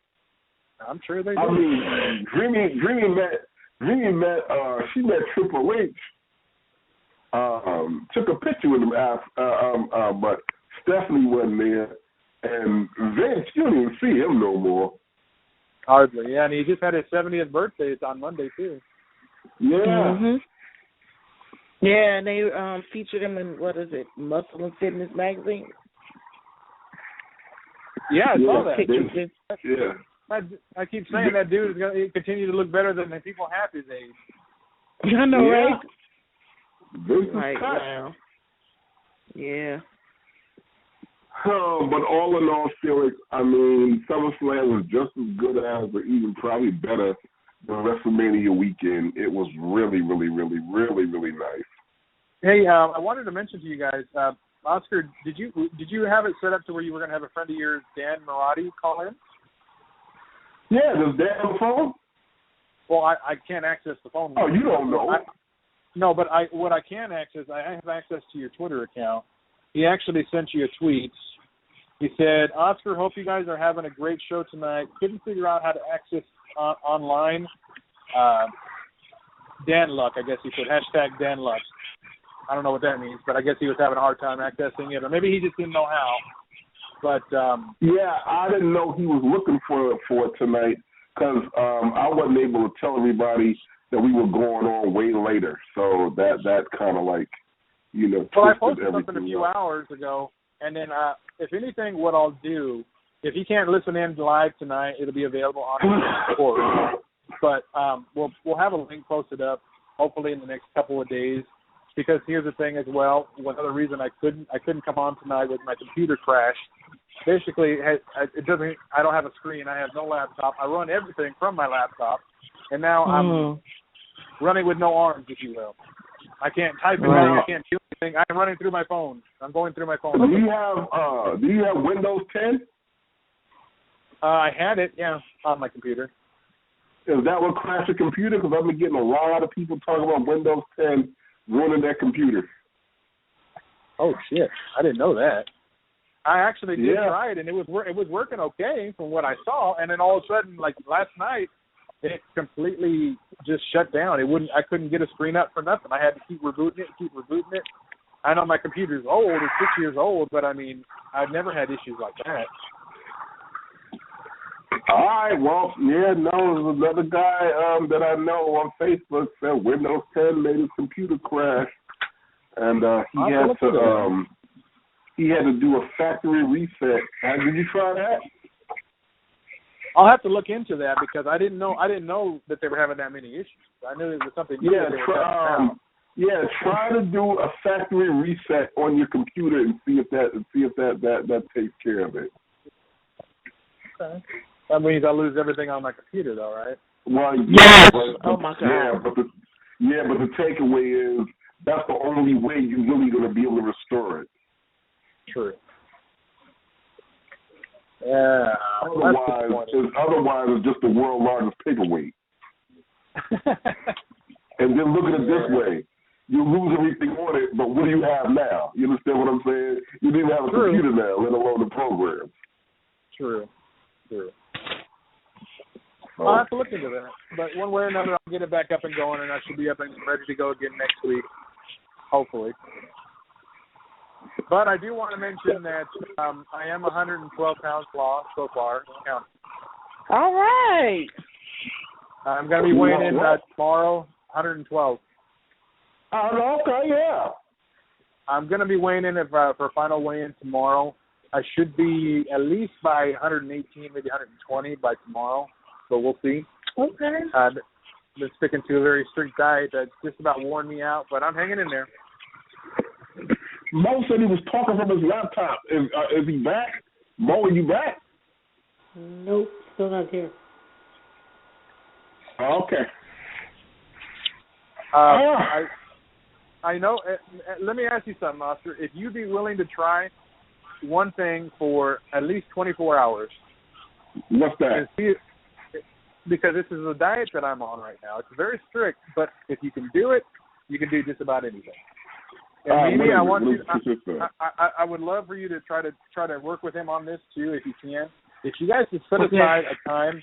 [SPEAKER 8] I'm sure they do.
[SPEAKER 1] I mean, Dreamy met. She met Triple H. Took a picture with him but Stephanie wasn't there. And Vince, you don't even see him no more.
[SPEAKER 8] Hardly, yeah. And he just had his 70th birthday. It's on Monday, too.
[SPEAKER 1] Yeah.
[SPEAKER 3] Mm-hmm. Yeah, and they featured him in, Muscle and Fitness magazine?
[SPEAKER 8] Yeah, I saw that. I keep saying that dude is going to continue to look better than the people half his age.
[SPEAKER 3] I know, right?
[SPEAKER 1] This is
[SPEAKER 3] Right,
[SPEAKER 1] cut.
[SPEAKER 3] wow. Yeah.
[SPEAKER 1] But all in all, Felix, I mean, SummerSlam was just as good as, or even probably better than WrestleMania weekend. It was really, really, really, really, really nice.
[SPEAKER 8] Hey, I wanted to mention to you guys, Oscar, did you have it set up to where you were going to have a friend of yours, Dan Marotti, call in?
[SPEAKER 1] Yeah, does Dan have a phone?
[SPEAKER 8] Well, I can't access the phone.
[SPEAKER 1] Oh, you don't know?
[SPEAKER 8] No, but what I can access, I have access to your Twitter account. He actually sent you a tweet. He said, Oscar, hope you guys are having a great show tonight. Couldn't figure out how to access online. Dan Luck, I guess he said, hashtag Dan Luck. I don't know what that means, but I guess he was having a hard time accessing it, or maybe he just didn't know how. But
[SPEAKER 1] yeah, I didn't know he was looking for it tonight because I wasn't able to tell everybody that we were going on way later. So that kind of like,
[SPEAKER 8] well, I posted
[SPEAKER 1] everything
[SPEAKER 8] something a few hours ago, and then if anything, what I'll do, if he can't listen in live tonight, it'll be available on the board. But we'll have a link posted up hopefully in the next couple of days. Because here's the thing as well. One other reason I couldn't come on tonight was my computer crashed. Basically, I don't have a screen. I have no laptop. I run everything from my laptop, and now I'm running with no arms, if you will. I can't type it down. I can't do anything. I'm running through my phone. I'm going through my phone.
[SPEAKER 1] Do you have Windows 10?
[SPEAKER 8] I had it, yeah, on my computer.
[SPEAKER 1] Is that what crashed your computer? Because I've been getting a lot of people talking about Windows 10 ruining their computer.
[SPEAKER 8] Oh shit! I didn't know that. I actually did try it, and it was working okay from what I saw. And then all of a sudden, like last night, it completely just shut down. I couldn't get a screen up for nothing. I had to keep rebooting it. I know my computer's old; it's 6 years old, but I mean, I've never had issues like that.
[SPEAKER 1] All right, well, there's another guy that I know on Facebook said Windows 10 made his computer crash, and he had to do a factory reset. Did you try that?
[SPEAKER 8] I'll have to look into that because I didn't know that they were having that many issues. I knew it was something new.
[SPEAKER 1] Try to do a factory reset on your computer and see if that takes care of it.
[SPEAKER 8] Okay. That means I lose everything on my computer, though, right?
[SPEAKER 1] Well,
[SPEAKER 3] yes. Oh my God.
[SPEAKER 1] But the takeaway is that's the only way you're really going to be able to restore it.
[SPEAKER 8] True. Yeah.
[SPEAKER 1] Otherwise, it's just the world's largest paperweight. And then look at it this way. You lose everything on it, but what do you have now? You understand what I'm saying? You didn't have a computer now, let alone the program.
[SPEAKER 8] True. I'll have to look into that. But one way or another, I'll get it back up and going, and I should be up and ready to go again next week, hopefully. But I do want to mention that I am 112 pounds lost so far.
[SPEAKER 3] All right.
[SPEAKER 8] I'm going to be weighing in tomorrow, 112.
[SPEAKER 1] Oh, okay, yeah.
[SPEAKER 8] I'm going to be weighing in for final weigh-in tomorrow. I should be at least by 118, maybe 120 by tomorrow. So we'll see.
[SPEAKER 3] Okay.
[SPEAKER 8] Been sticking to a very strict diet that's just about worn me out, but I'm hanging in there.
[SPEAKER 1] Mo said he was talking from his laptop. Is he back? Mo, are you back?
[SPEAKER 2] Nope, still not here.
[SPEAKER 1] Okay.
[SPEAKER 8] I know. Let me ask you something, Oscar. If you'd be willing to try one thing for at least 24 hours.
[SPEAKER 1] What's that?
[SPEAKER 8] Because this is the diet that I'm on right now. It's very strict, but if you can do it, you can do just about anything. And maybe I would love for you to try to work with him on this too, if you can. If you guys could set aside a time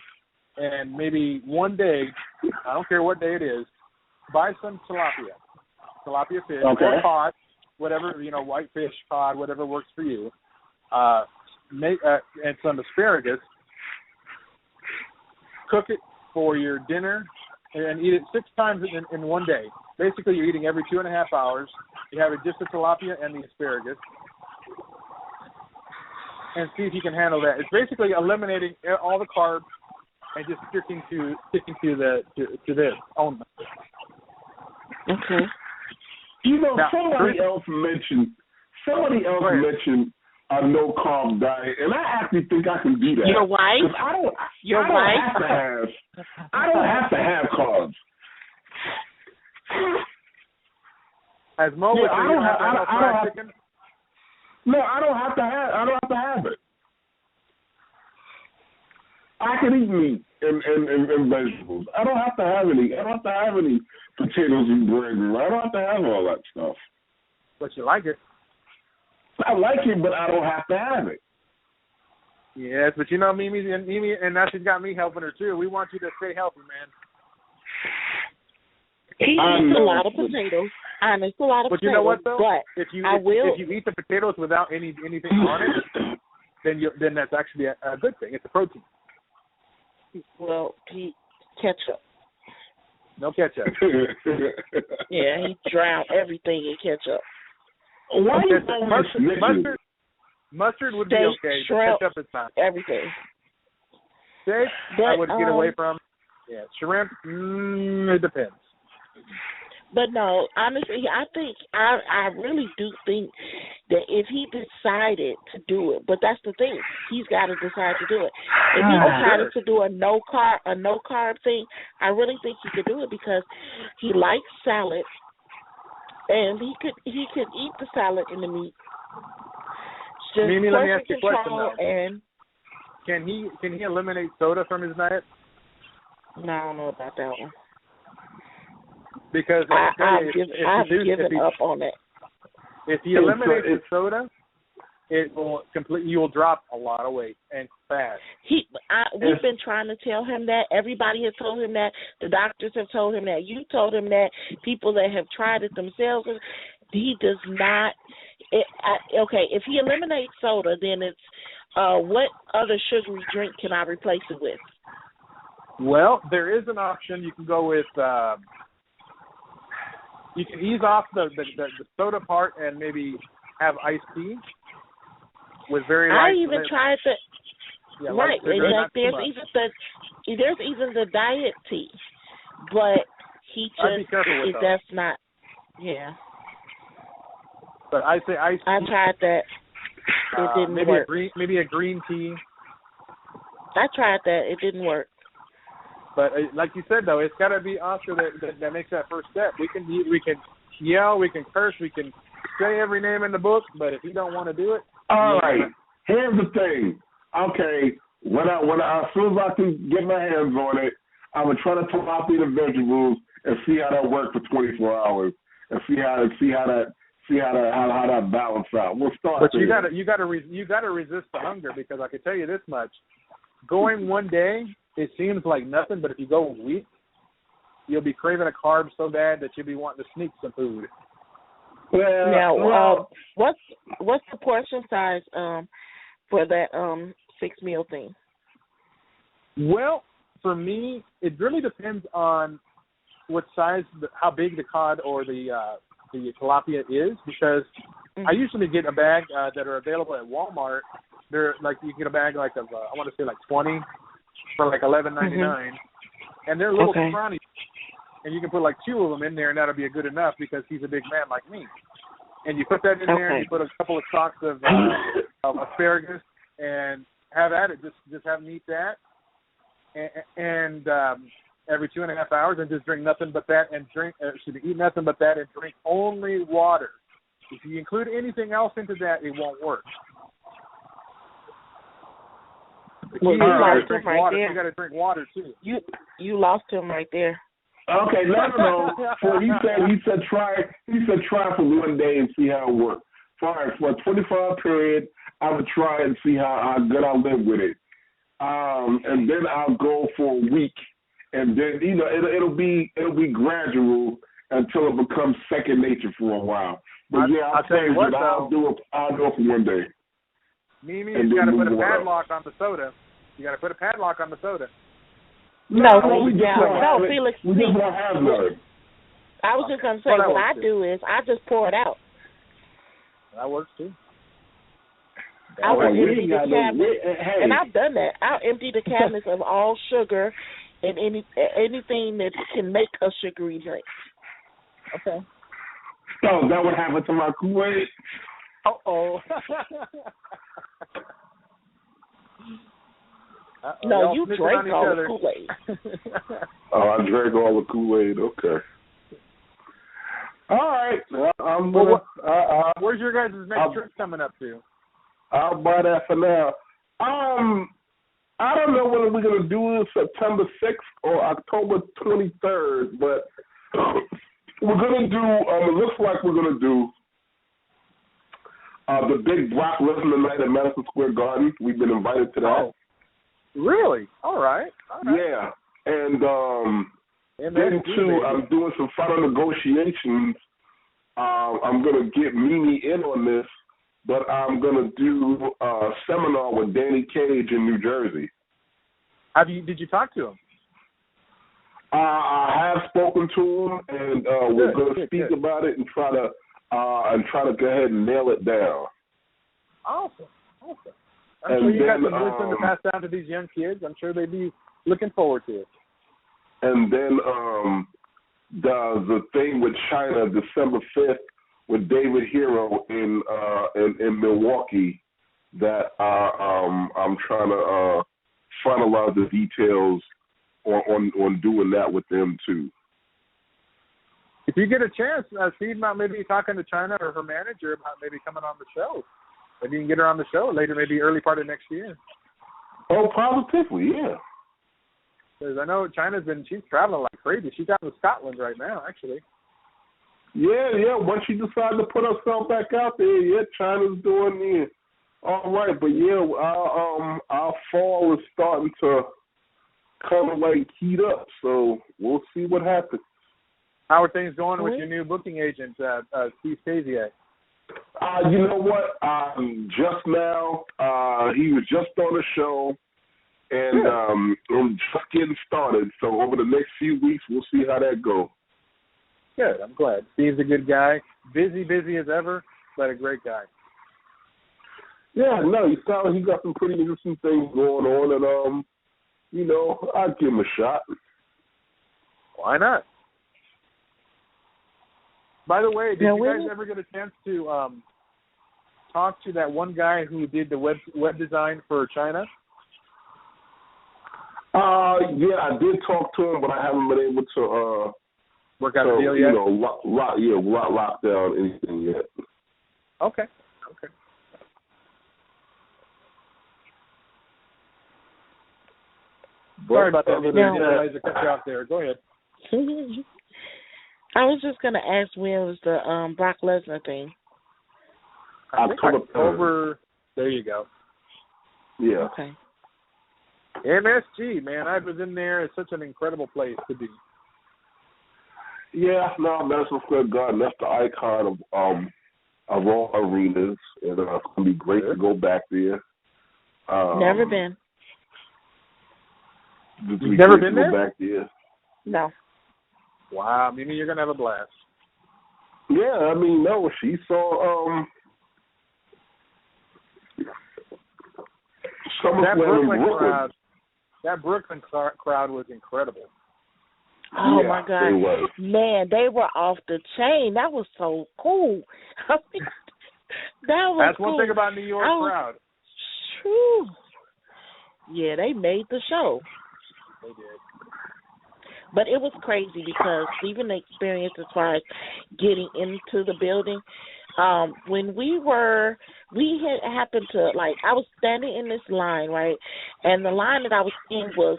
[SPEAKER 8] and maybe one day, I don't care what day it is, buy some tilapia fish or cod, whatever, white fish, cod, whatever works for you. And some asparagus. Cook it for your dinner and eat it 6 times in one day. Basically, you're eating every 2.5 hours. You have just the tilapia and the asparagus. And see if you can handle that. It's basically eliminating all the carbs and just sticking to this only.
[SPEAKER 3] Okay.
[SPEAKER 1] You know,
[SPEAKER 8] Now,
[SPEAKER 1] somebody else mentioned a no carb diet, and I actually think I can do that.
[SPEAKER 3] Your wife?
[SPEAKER 1] I don't have to have carbs.
[SPEAKER 8] As Mo would say,
[SPEAKER 1] I don't have to have it. I can eat meat and vegetables. I don't have to have any potatoes and bread. I don't have to have all that stuff.
[SPEAKER 8] But you like it.
[SPEAKER 1] I like it, but I don't have to have it.
[SPEAKER 8] Yes, but you know Mimi, and now she's got me helping her too. We want you to stay healthy, man.
[SPEAKER 3] He eats a lot of potatoes. Honest, a lot of
[SPEAKER 8] but
[SPEAKER 3] potatoes.
[SPEAKER 8] You know what though?
[SPEAKER 3] But
[SPEAKER 8] if you eat the potatoes without anything on it, then that's actually a good thing. It's a protein.
[SPEAKER 3] Well, ketchup.
[SPEAKER 8] No ketchup.
[SPEAKER 3] Yeah, he drowned everything in ketchup.
[SPEAKER 1] Why
[SPEAKER 8] mustard would
[SPEAKER 3] steak,
[SPEAKER 8] be okay.
[SPEAKER 3] Shrimp,
[SPEAKER 8] ketchup is not.
[SPEAKER 3] Everything.
[SPEAKER 8] Steak,
[SPEAKER 3] but,
[SPEAKER 8] I would get away from. Yeah, shrimp, it depends.
[SPEAKER 3] But no, honestly, I really do think that if he decided to do it, but that's the thing, he's got to decide to do it. If he decided to do a no carb thing, I really think he could do it because he likes salad, and he could eat the salad and the meat. Just
[SPEAKER 8] Mimi, let me ask you a question now.
[SPEAKER 3] And
[SPEAKER 8] can he eliminate soda from his diet?
[SPEAKER 3] No, I don't know about that one.
[SPEAKER 8] Because
[SPEAKER 3] I've given up on it.
[SPEAKER 8] If he eliminates the soda, it will completely. You will drop a lot of weight and fast.
[SPEAKER 3] We've been trying to tell him that. Everybody has told him that. The doctors have told him that. You told him that. People that have tried it themselves. He does not. Okay, if he eliminates soda, then it's what other sugary drink can I replace it with?
[SPEAKER 8] Well, there is an option. You can go with. You can ease off the soda part and maybe have iced tea with very light.
[SPEAKER 3] I even tried the right. There's even the diet tea, but he just that's not. Yeah.
[SPEAKER 8] But I say iced tea.
[SPEAKER 3] I tried that. It didn't work.
[SPEAKER 8] Maybe a green tea.
[SPEAKER 3] I tried that. It didn't work.
[SPEAKER 8] But like you said, though, it's got to be Oscar that makes that first step. We can yell, we can curse, we can say every name in the book, but if you don't want to do it,
[SPEAKER 1] all right. Here's the thing. Okay, when I as soon as I can get my hands on it, I'm gonna try to tilapia the vegetables and see how that works for 24 hours and see how that balance out. We'll start.
[SPEAKER 8] But you gotta resist the hunger, because I can tell you this much: going one day, it seems like nothing, but if you go a week, you'll be craving a carb so bad that you'll be wanting to sneak some food.
[SPEAKER 3] Now, what's the portion size for that 6-meal thing?
[SPEAKER 8] Well, for me, it really depends on what size, how big the cod or the tilapia is, because I usually get a bag that are available at Walmart. They're like, you get a bag like of I want to say like 20 for like $11.99, and they're little scrawny, and you can put like 2 of them in there, and that'll be good enough because he's a big man like me. And you put that in there, and you put a couple of stalks of asparagus, and have at it. Just have him eat that, and every 2.5 hours, and just drink nothing but that, and eat nothing but that, and drink only water. If you include anything else into that, it won't work.
[SPEAKER 3] Well, you lost him right there.
[SPEAKER 8] You got to drink water too.
[SPEAKER 3] You lost him right there.
[SPEAKER 1] Okay, no. So he said try for one day and see how it works. For a 24-hour period, I would try and see how good I live with it. And then I'll go for a week, and then it'll be gradual until it becomes second nature for a while. But I'll tell you what, I'll do it for one day.
[SPEAKER 8] Mimi, you got to put a padlock on the soda. You got to put a padlock on the soda.
[SPEAKER 3] No,
[SPEAKER 1] Felix. We just won't have none.
[SPEAKER 3] I was just going to say, what I do is I just pour it out.
[SPEAKER 8] That works too.
[SPEAKER 3] I will empty the
[SPEAKER 1] cabinet.
[SPEAKER 3] cabinet, and I've done that. I'll empty the cabinets of all sugar and anything that can make a sugary drink.
[SPEAKER 8] Okay.
[SPEAKER 1] So that would happen to my Kool-Aid?
[SPEAKER 8] Uh-oh.
[SPEAKER 3] No, you drank all the Kool-Aid.
[SPEAKER 1] I drank all the Kool-Aid. Okay. All right. I'm gonna.
[SPEAKER 8] Where's your guys' next trip coming up to?
[SPEAKER 1] I'll buy that for now. I don't know whether we're gonna do it September 6th or October 23rd, but we're gonna do. It looks like we're gonna do the big Brock Lesnar night at Madison Square Garden. We've been invited to that.
[SPEAKER 8] Oh, really? All right.
[SPEAKER 1] Yeah, and then too, I'm doing some final negotiations. I'm gonna get Mimi in on this, but I'm gonna do a seminar with Danny Cage in New Jersey.
[SPEAKER 8] Did you talk to him?
[SPEAKER 1] I have spoken to him, and we're going to speak about it and try to go ahead and nail it down.
[SPEAKER 8] Awesome. I'm sure you got some wisdom to pass down to these young kids. I'm sure they'd be looking forward to it.
[SPEAKER 1] And then the thing with China, December 5th, with David Hero in Milwaukee, that I'm trying to finalize the details on doing that with them too.
[SPEAKER 8] If you get a chance, Steve, about maybe talking to China or her manager about maybe coming on the show. Maybe you can get her on the show later, maybe early part of next year.
[SPEAKER 1] Oh, positively, yeah.
[SPEAKER 8] Because I know she's traveling like crazy. She's out in Scotland right now, actually.
[SPEAKER 1] Yeah. Once she decided to put herself back out there, China's doing it. All right, but our fall is starting to kind of like heat up, so we'll see what happens.
[SPEAKER 8] How are things going with your new booking agent, Steve Stasiak?
[SPEAKER 1] You know what? Just now, he was just on the show, and I'm just getting started. So over the next few weeks, we'll see how that goes.
[SPEAKER 8] Good. I'm glad. Steve's a good guy. Busy as ever, but a great guy.
[SPEAKER 1] Yeah, no, he sounds like he got some pretty interesting things going on, and I'd give him a shot.
[SPEAKER 8] Why not? By the way, did you guys ever get a chance to talk to that one guy who did the web design for China?
[SPEAKER 1] Yeah, I did talk to him, but I haven't been able to
[SPEAKER 8] work out a deal yet.
[SPEAKER 1] Lock down anything yet.
[SPEAKER 8] Okay. Sorry about that. I didn't realize I cut you off there. Go ahead.
[SPEAKER 3] I was just going to ask when was the Brock Lesnar thing.
[SPEAKER 1] October.
[SPEAKER 8] There you go.
[SPEAKER 1] Yeah.
[SPEAKER 3] Okay.
[SPEAKER 8] MSG, man, I was in there. It's such an incredible place to be.
[SPEAKER 1] Yeah, no, Madison Square Garden, that's the icon of all arenas, and it's going to be great to go back there.
[SPEAKER 3] Never been.
[SPEAKER 8] You've never been there?
[SPEAKER 1] Back there.
[SPEAKER 3] No.
[SPEAKER 8] Wow, Mimi, you're going to have a blast.
[SPEAKER 1] Yeah, no, she saw
[SPEAKER 8] that Brooklyn crowd was incredible.
[SPEAKER 3] Oh, my God. Man, they were off the chain. That was so cool. That's
[SPEAKER 8] one thing about New York crowd.
[SPEAKER 3] True. Yeah, they made the show.
[SPEAKER 8] They did.
[SPEAKER 3] But it was crazy because even the experience as far as getting into the building, when we had happened to, I was standing in this line, right? And the line that I was in was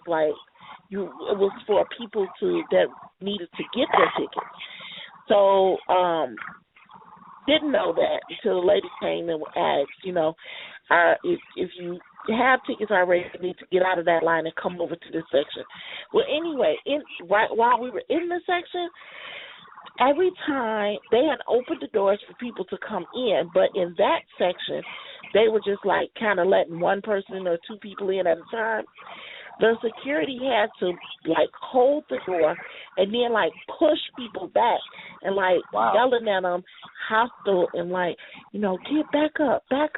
[SPEAKER 3] it was for people that needed to get their tickets. So, didn't know that until the lady came and asked, if you have tickets already, you need to get out of that line and come over to this section. Well, anyway, while we were in the section, every time they had opened the doors for people to come in, but in that section, they were just kind of letting one person or two people in at a time. The security had to hold the door and then push people back and yelling at them hostile and get back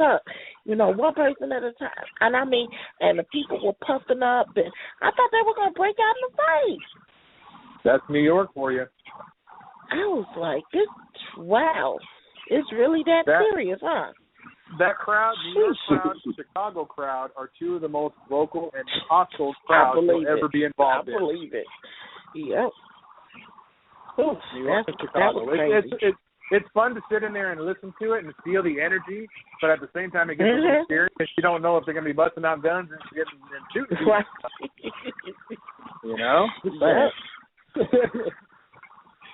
[SPEAKER 3] up. one person at a time. And I mean, and the people were puffing up, and I thought they were going to break out in a fight.
[SPEAKER 8] That's New York for you.
[SPEAKER 3] I was like, wow, it's really that serious, huh?
[SPEAKER 8] That crowd, New York crowd, and Chicago crowd, are two of the most vocal and hostile crowds you'll ever be involved in.
[SPEAKER 3] I believe it. Yep.
[SPEAKER 8] New York and Chicago. It's fun to sit in there and listen to it and feel the energy, but at the same time, it gets a little scary because you don't know if they're going to be busting out guns and shooting people.
[SPEAKER 3] Right.
[SPEAKER 8] Yeah.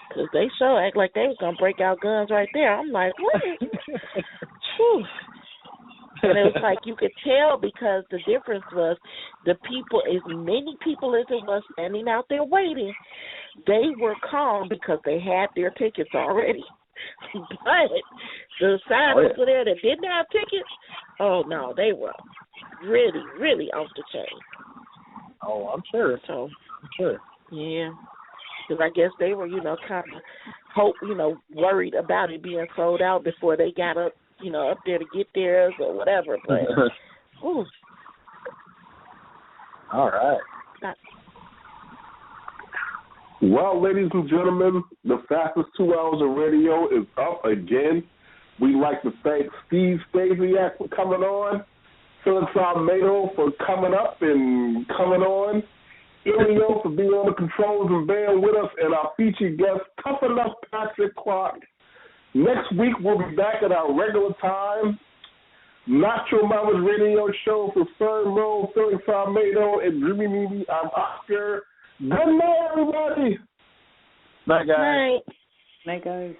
[SPEAKER 3] Because they sure act like they was going to break out guns right there. I'm like, what? And it was like you could tell because the difference was the people, as many people as it was standing out there waiting, they were calm because they had their tickets already. But the side over there that didn't have tickets, oh, no, they were really, really off the chain.
[SPEAKER 8] Oh, I'm sure.
[SPEAKER 3] So,
[SPEAKER 8] I'm sure.
[SPEAKER 3] Yeah. Because I guess they were, kind of worried about it being sold out before they got up, up there to get theirs or whatever. But, ooh.
[SPEAKER 8] All right.
[SPEAKER 1] Well, ladies and gentlemen, the fastest 2 hours of radio is up again. We'd like to thank Steve Stasiak for coming on, Felix Almeida for coming up and coming on, Elio for being on the controls and being with us, and our featured guest, Tough Enough Patrick Clark. Next week, we'll be back at our regular time. Nacho Mama's radio show for Third Row, Felix Almeida, and Dreamy Mimi. I'm Oscar. Good night, everybody.
[SPEAKER 8] Night, guys.
[SPEAKER 3] Night.
[SPEAKER 2] Night, guys.